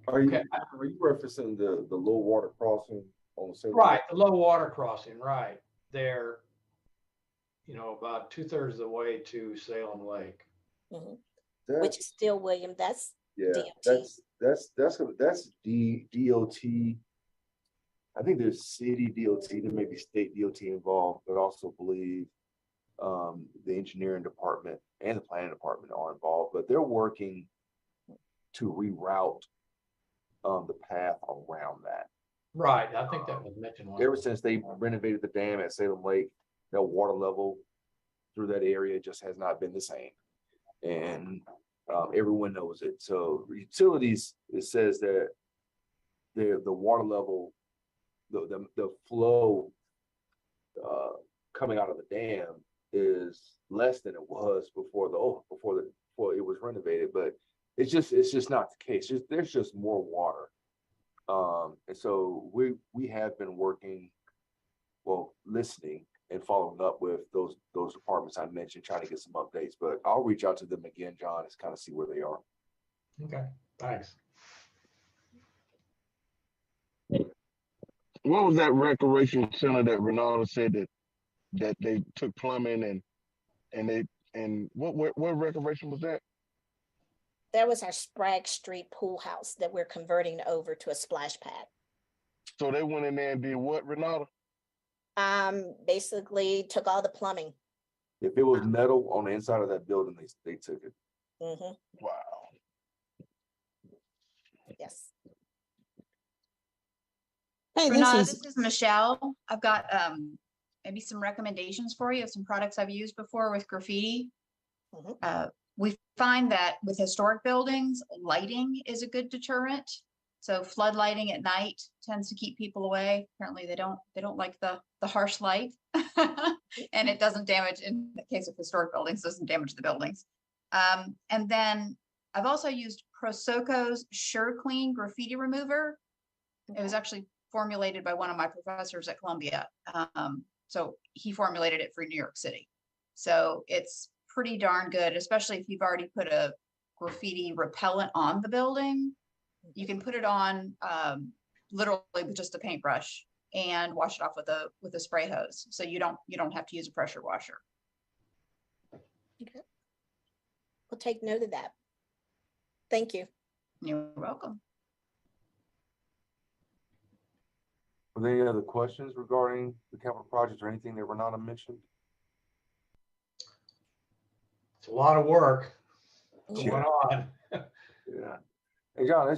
Are you, Okay. are you referencing the low water crossing on Salem? Right, the low water crossing, right. They're, about 2/3 of the way to Salem Lake. Mhm. That's- Which is still, William, that's Yeah, DOT. that's DOT. I think there's city DOT, there may be state DOT involved, but also believe the engineering department and the planning department are involved, but they're working to reroute the path around that. Right, I think that was mentioned once. Ever since they renovated the dam at Salem Lake, the water level through that area just has not been the same. And everyone knows it. So utilities, it says that the water level, the flow coming out of the dam is less than it was before it was renovated. But it's just not the case. There's just more water. And so we have been working, listening and following up with those departments I mentioned, trying to get some updates. But I'll reach out to them again, John, and kind of see where they are. Okay, thanks. What was that recreation center that Renata said that they took plumbing and what recreation was that? That was our Sprague Street pool house that we're converting over to a splash pad. So they went in there and did what, Renata? Basically took all the plumbing. If it was metal on the inside of that building, they took it. Mm-hmm. Wow. Yes. Hey, Renata, this this is Michelle. I've got maybe some recommendations for you of some products I've used before with graffiti. Mhm. We find that with historic buildings, lighting is a good deterrent. So flood lighting at night tends to keep people away. Apparently they don't like the harsh light and it doesn't damage, in the case of historic buildings, doesn't damage the buildings. And then I've also used Prosoco's Sure Clean graffiti remover. It was actually formulated by one of my professors at Columbia. So he formulated it for New York City. So it's pretty darn good, especially if you've already put a graffiti repellent on the building. You can put it on literally with just a paintbrush and wash it off with a spray hose. So you don't have to use a pressure washer. Okay. We'll take note of that. Thank you. You're welcome. Are there any other questions regarding the capital projects or anything that Renata mentioned? It's a lot of work going Yeah. on. Yeah. And John,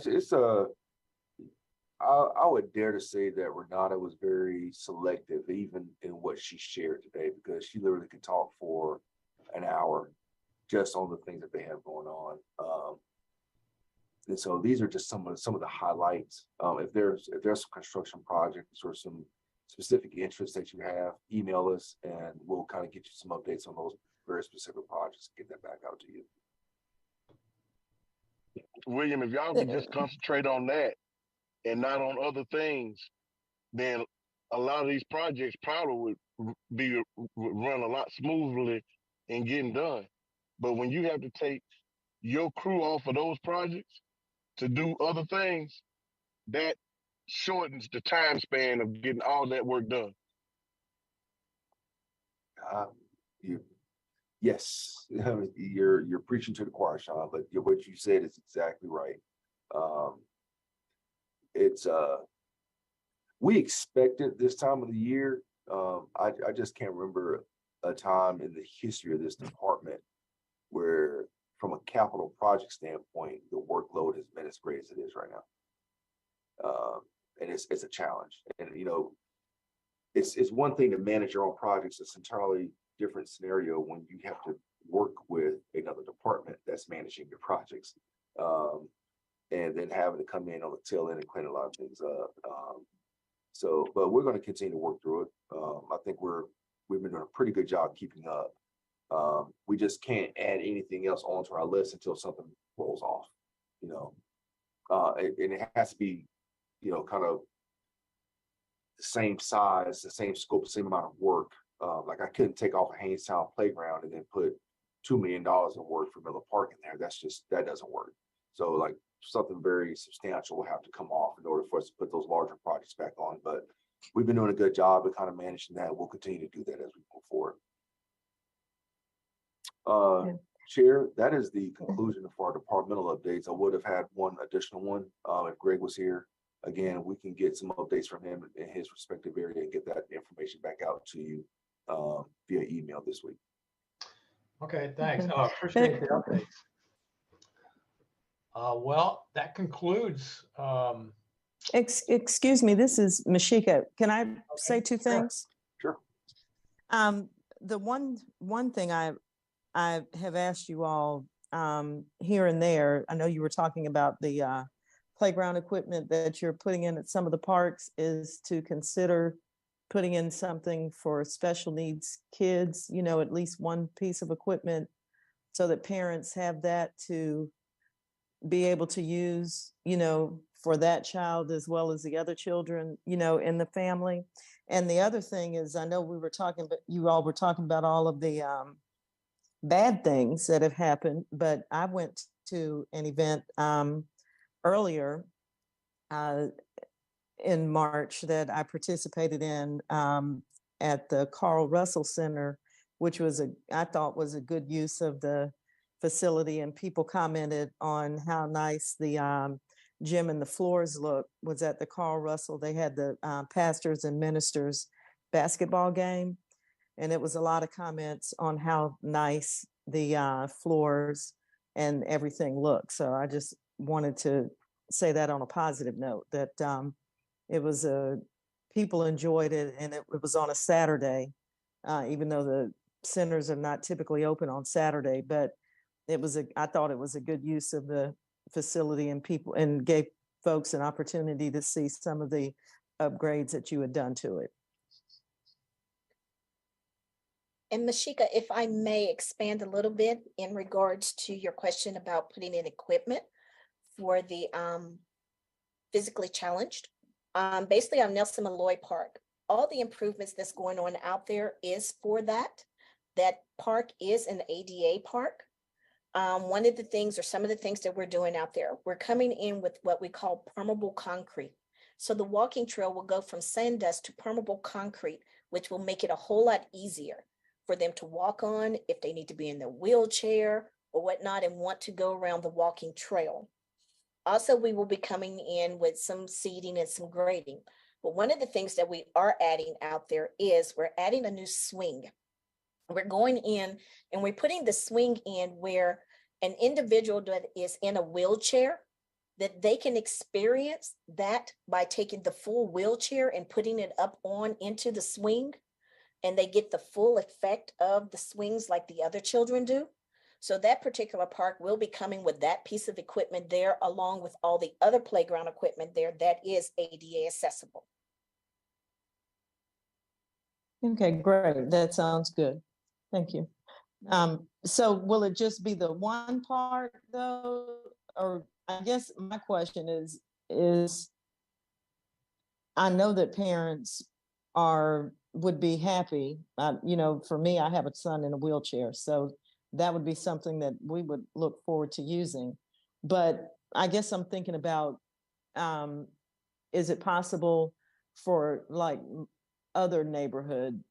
I would dare to say that Renata was very selective, even in what she shared today, because she literally could talk for an hour just on the things that they have going on. And so these are just some of the highlights. If there's some construction projects or some specific interests that you have, email us and we'll kind of get you some updates on those very specific projects, get that back out to you. William, if y'all could just concentrate on that and not on other things, then a lot of these projects probably would run a lot smoothly and getting done. But when you have to take your crew off of those projects to do other things, that shortens the time span of getting all that work done. Yes, you're preaching to the choir, Sean, but what you said is exactly right. It's we expected this time of the year. I just can't remember a time in the history of this department where, from a capital project standpoint, the workload has been as great as it is right now. And it's a challenge. And it's one thing to manage your own projects. It's entirely different scenario when you have to work with another department that's managing your projects, and then having to come in on the tail end and clean a lot of things up. But we're going to continue to work through it. I think we've been doing a pretty good job keeping up. We just can't add anything else onto our list until something rolls off, and it has to be, kind of the same size, the same scope, the same amount of work. Like I couldn't take off a Hanestown playground and then put $2 million in work for Miller Park in there. That doesn't work. So like something very substantial will have to come off in order for us to put those larger projects back on. But we've been doing a good job of kind of managing that. We'll continue to do that as we move forward. Chair, that is the conclusion of our departmental updates. I would have had one additional one if Greg was here. Again, we can get some updates from him in his respective area and get that information back out to you via email this week. Okay, thanks. Appreciate the updates. Well, that concludes. Excuse me, this is Mashika. Can I say two things? Sure. The one thing I have asked you all here and there, I know you were talking about the playground equipment that you're putting in at some of the parks, is to consider putting in something for special needs kids, at least one piece of equipment so that parents have that to be able to use, for that child as well as the other children, in the family. And the other thing is, I know you all were talking about all of the bad things that have happened, but I went to an event earlier in March that I participated in at the Carl Russell Center, which I thought was a good use of the facility, and people commented on how nice the gym and the floors look. Was at the Carl Russell. They had the pastors and ministers basketball game, and it was a lot of comments on how nice the floors and everything looked. So I just wanted to say that on a positive note, that it was people enjoyed it, and it was on a Saturday, even though the centers are not typically open on Saturday. But I thought it was a good use of the facility, and people, and gave folks an opportunity to see some of the upgrades that you had done to it. And Mashika, if I may expand a little bit in regards to your question about putting in equipment for the physically challenged. Basically on Nelson Malloy Park, all the improvements that's going on out there is for that. That park is an ADA park. One of the things, or some of the things that we're doing out there, we're coming in with what we call permeable concrete. So the walking trail will go from sand dust to permeable concrete, which will make it a whole lot easier for them to walk on if they need to be in their wheelchair or whatnot and want to go around the walking trail. Also, we will be coming in with some seating and some grading. But one of the things that we are adding out there is we're adding a new swing. We're going in and we're putting the swing in where an individual that is in a wheelchair, that they can experience that by taking the full wheelchair and putting it up on into the swing, and they get the full effect of the swings like the other children do. So that particular park will be coming with that piece of equipment there, along with all the other playground equipment there that is ADA accessible. Okay, great. That sounds good. Thank you. So will it just be the one part though? Or I guess my question is I know that parents would be happy. You know, for me, I have a son in a wheelchair, so that would be something that we would look forward to using. But I guess I'm thinking about, is it possible for like other neighborhood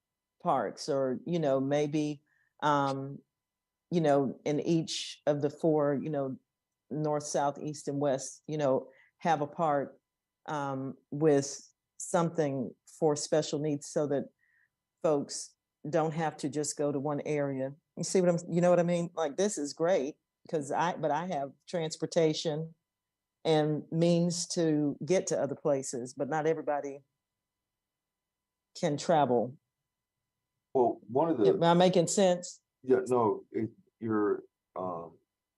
parks, or, you know, maybe, you know, in each of the four, you know, north, south, east, and west, you know, have a park with something for special needs, so that folks don't have to just go to one area. You see what you know what I mean? Like, this is great because I have transportation and means to get to other places, but not everybody can travel. Well, one of the, Am I making sense? yeah, no, you're,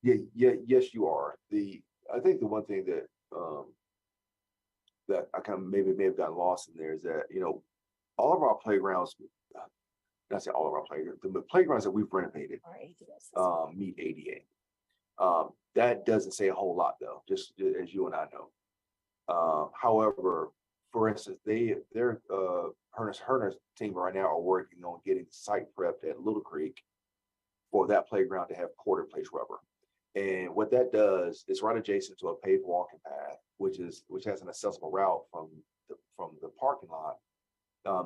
yes, you are. I think the one thing that, that I kind of may have gotten lost in there is that, you know, all of our playgrounds, not say all of our playgrounds, the playgrounds that we've renovated, meet ADA. That doesn't say a whole lot though, just as you and I know. However, for instance, their Herner's team right now are working on getting site prepped at Little Creek for that playground to have poured-in-place rubber. And what that does is right adjacent to a paved walking path, which has an accessible route from the parking lot.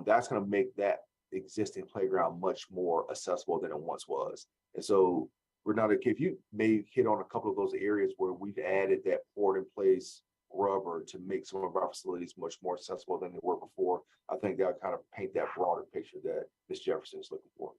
That's going to make that existing playground much more accessible than it once was. And so, Renata, if you may hit on a couple of those areas where we've added that poured-in-place rubber to make some of our facilities much more accessible than they were before, I think that'll kind of paint that broader picture that Ms. Jefferson is looking for.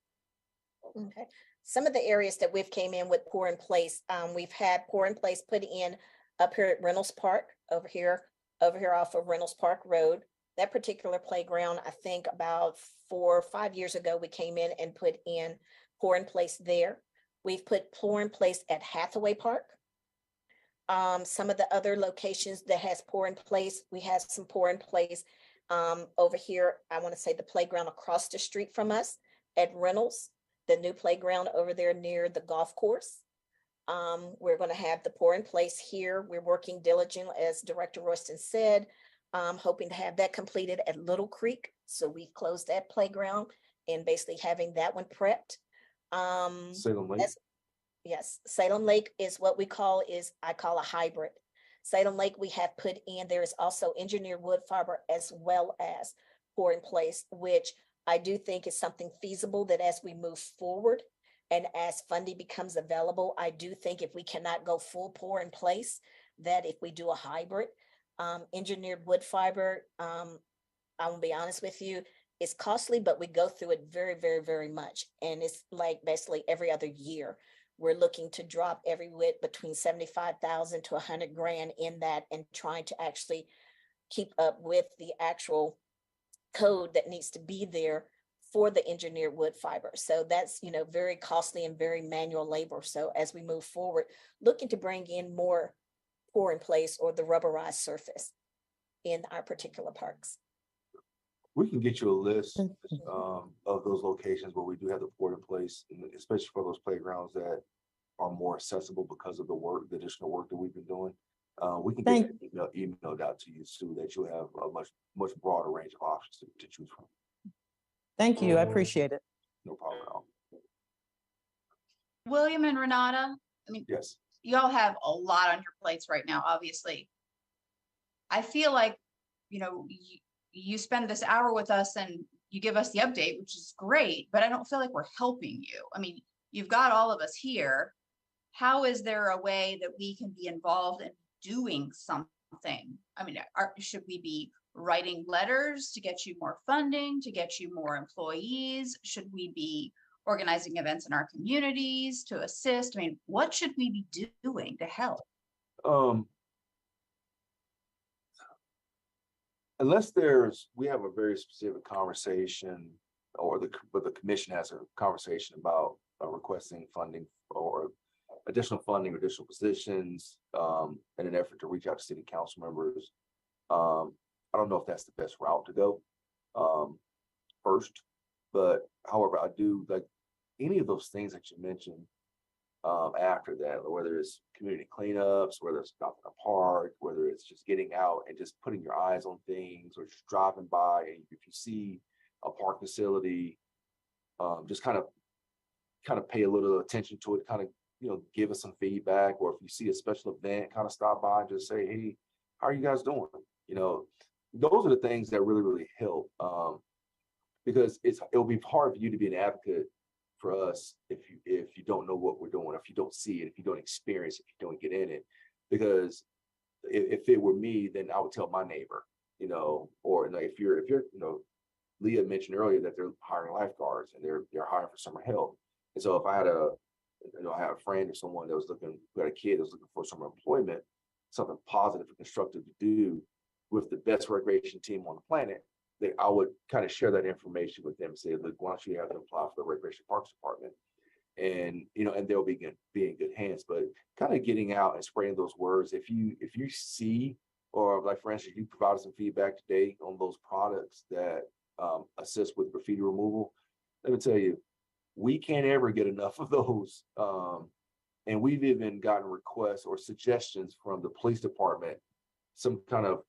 Okay. Some of the areas that we've came in with pour in place, we've had pour in place put in up here at Reynolds Park, over here off of Reynolds Park Road. That particular playground, I think about 4 or 5 years ago, we came in and put in pour in place there. We've put pour in place at Hathaway Park. Some of the other locations that has pour in place, we have some pour in place over here. I want to say the playground across the street from us at Reynolds, the new playground over there near the golf course. We're going to have the pour in place here. We're working diligently, as Director Royston said, hoping to have that completed at Little Creek. So we've closed that playground and basically having that one prepped. Salem Lake. Yes, Salem Lake is what I call a hybrid. Salem Lake we have put in, there is also engineered wood fiber as well as pour in place, which I do think is something feasible that as we move forward and as funding becomes available, I do think if we cannot go full pour in place, that if we do a hybrid, engineered wood fiber, I will be honest with you, it's costly, but we go through it very, very, very much. And it's like basically every other year, we're looking to drop every whit between 75,000 to 100 grand in that, and trying to actually keep up with the actual code that needs to be there for the engineered wood fiber. So that's, you know, very costly and very manual labor. So as we move forward, looking to bring in more pour in place or the rubberized surface in our particular parks. We can get you a list of those locations where we do have the pour in place, especially for those playgrounds that are more accessible because of the additional work that we've been doing. We can get that emailed out to you so that you have a much broader range of options to choose from. Thank you. I appreciate it. No problem at all. William and Renata, I mean, yes, y'all have a lot on your plates right now, obviously. I feel like, you know, you spend this hour with us and you give us the update, which is great, but I don't feel like we're helping you. I mean, you've got all of us here. How is there a way that we can be involved in doing something? I mean, should we be writing letters to get you more funding, to get you more employees? Should we be organizing events in our communities to assist? I mean, what should we be doing to help? Unless we have a very specific conversation, or the commission has a conversation about requesting funding or additional funding, additional positions, in an effort to reach out to city council members. I don't know if that's the best route to go first. But however, I do like any of those things that you mentioned after that, whether it's community cleanups, whether it's stopping a park, whether it's just getting out and just putting your eyes on things, or just driving by. And if you see a park facility, just kind of pay a little attention to it, kind of, give us some feedback. Or if you see a special event, kind of stop by and just say, hey, how are you guys doing? Those are the things that really, really help. Because it'll be hard for you to be an advocate for us if you don't know what we're doing, if you don't see it, if you don't experience it, if you don't get in it. Because if it were me, then I would tell my neighbor, or like if you're Leah mentioned earlier that they're hiring lifeguards and they're hiring for summer help. And so if I had I had a friend or someone that was who had a kid that was looking for summer employment, something positive and constructive to do with the best recreation team on the planet, that I would kind of share that information with them and say, look, why don't you have them apply for the Recreation Parks Department? And, and they'll be in good hands. But kind of getting out and spreading those words. If you see, or like for instance, you provided some feedback today on those products that assist with graffiti removal, let me tell you, we can't ever get enough of those. And we've even gotten requests or suggestions from the police department, some kind of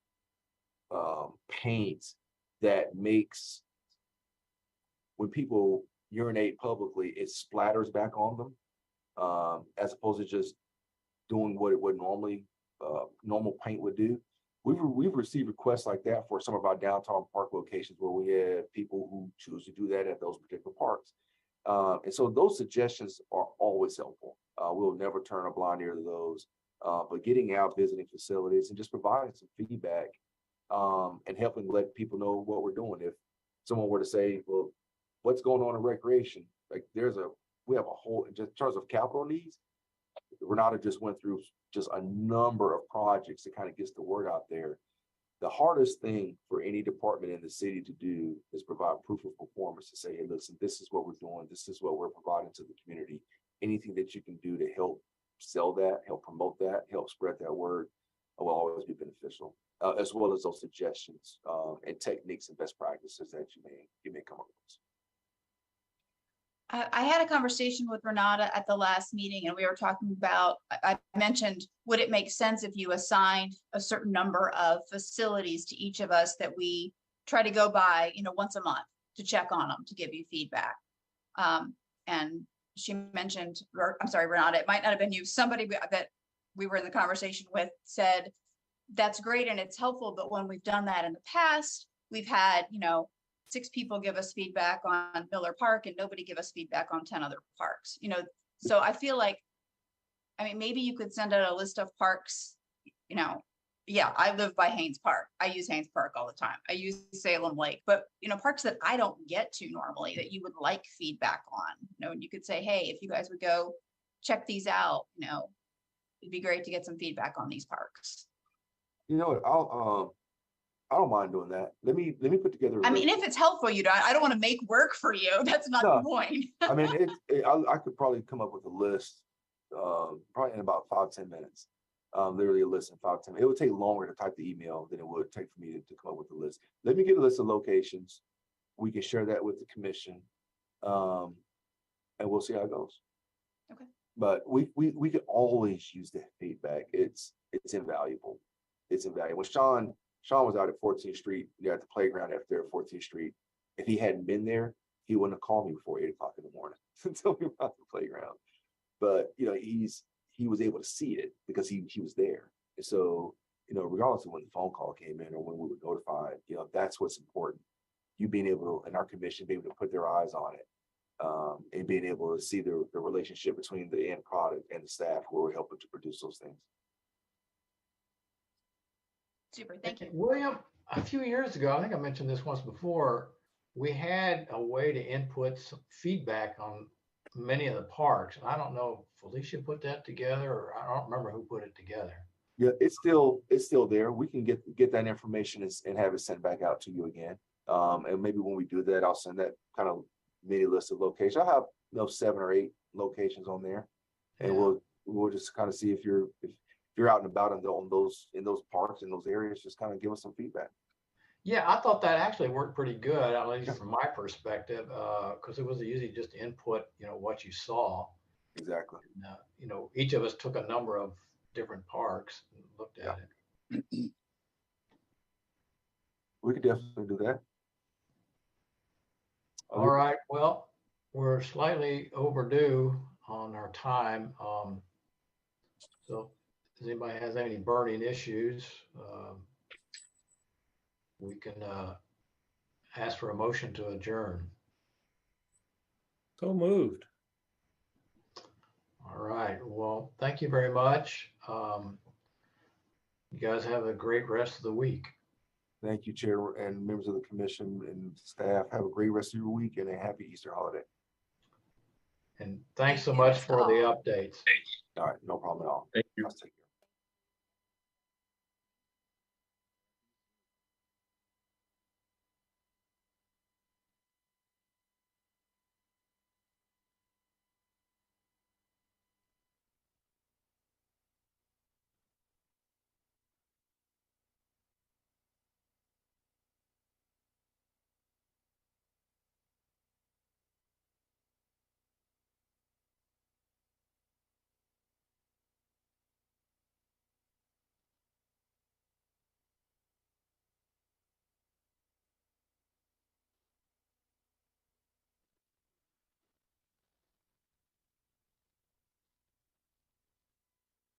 paint that makes, when people urinate publicly, it splatters back on them, as opposed to just doing what it would normally normal paint would do. We've received requests like that for some of our downtown park locations where we have people who choose to do that at those particular parks. And so those suggestions are always helpful. We'll never turn a blind ear to those. But getting out, visiting facilities, and just providing some feedback, and helping let people know what we're doing. If someone were to say, well, what's going on in recreation? Like we have a whole, just in terms of capital needs, Renata just went through just a number of projects that kind of gets the word out there. The hardest thing for any department in the city to do is provide proof of performance, to say, hey, listen, this is what we're doing. This is what we're providing to the community. Anything that you can do to help sell that, help promote that, help spread that word will always be beneficial, as well as those suggestions and techniques and best practices that you may come up with. I had a conversation with Renata at the last meeting, and we were talking about, I mentioned, would it make sense if you assigned a certain number of facilities to each of us that we try to go by, once a month to check on them, to give you feedback. And she mentioned, or I'm sorry, Renata, it might not have been you, somebody that we were in the conversation with said, that's great and it's helpful, but when we've done that in the past, we've had, 6 people give us feedback on Miller Park and nobody give us feedback on 10 other parks, so I feel like, maybe you could send out a list of parks, yeah, I live by Haynes Park. I use Haynes Park all the time. I use Salem Lake, but, parks that I don't get to normally that you would like feedback on, and you could say, hey, if you guys would go check these out, it'd be great to get some feedback on these parks. I don't mind doing that. Let me put together. If it's helpful, I don't want to make work for you. That's not the point. I could probably come up with a list, probably in about 5-10 minutes. Literally a list in 5-10 minutes. It would take longer to type the email than it would take for me to come up with a list. Let me get a list of locations. We can share that with the commission, and we'll see how it goes. Okay. But we can always use that feedback. It's invaluable. It's invaluable. Sean was out at 14th Street, at the playground after there at 14th Street. If he hadn't been there, he wouldn't have called me before 8 o'clock in the morning to tell me about the playground. But he was able to see it because he was there. And so, regardless of when the phone call came in or when we were notified, that's what's important. You being able to, and our commission being able to put their eyes on it, and being able to see the relationship between the end product and the staff who are helping to produce those things. Super, thank you. William, a few years ago, I think I mentioned this once before, we had a way to input some feedback on many of the parks. And I don't know if Felicia put that together, or I don't remember who put it together. Yeah, it's still there. We can get that information and have it sent back out to you again. And maybe when we do that, I'll send that kind of mini list of locations. I have 7 or 8 locations on there, and we'll just kind of see if you're out and about in those parks, in those areas, just kind of give us some feedback. Yeah, I thought that actually worked pretty good, at least from my perspective, because it was easy just to input, what you saw. Exactly. And, each of us took a number of different parks and looked at it. We could definitely do that. All right, well, we're slightly overdue on our time. So if anybody has any burning issues, we can ask for a motion to adjourn. So moved. All right, well, thank you very much. You guys have a great rest of the week. Thank you, Chair and members of the commission and staff. Have a great rest of your week and a happy Easter holiday. And thanks so much for the updates. All right, no problem at all. Thank you. I'll take care.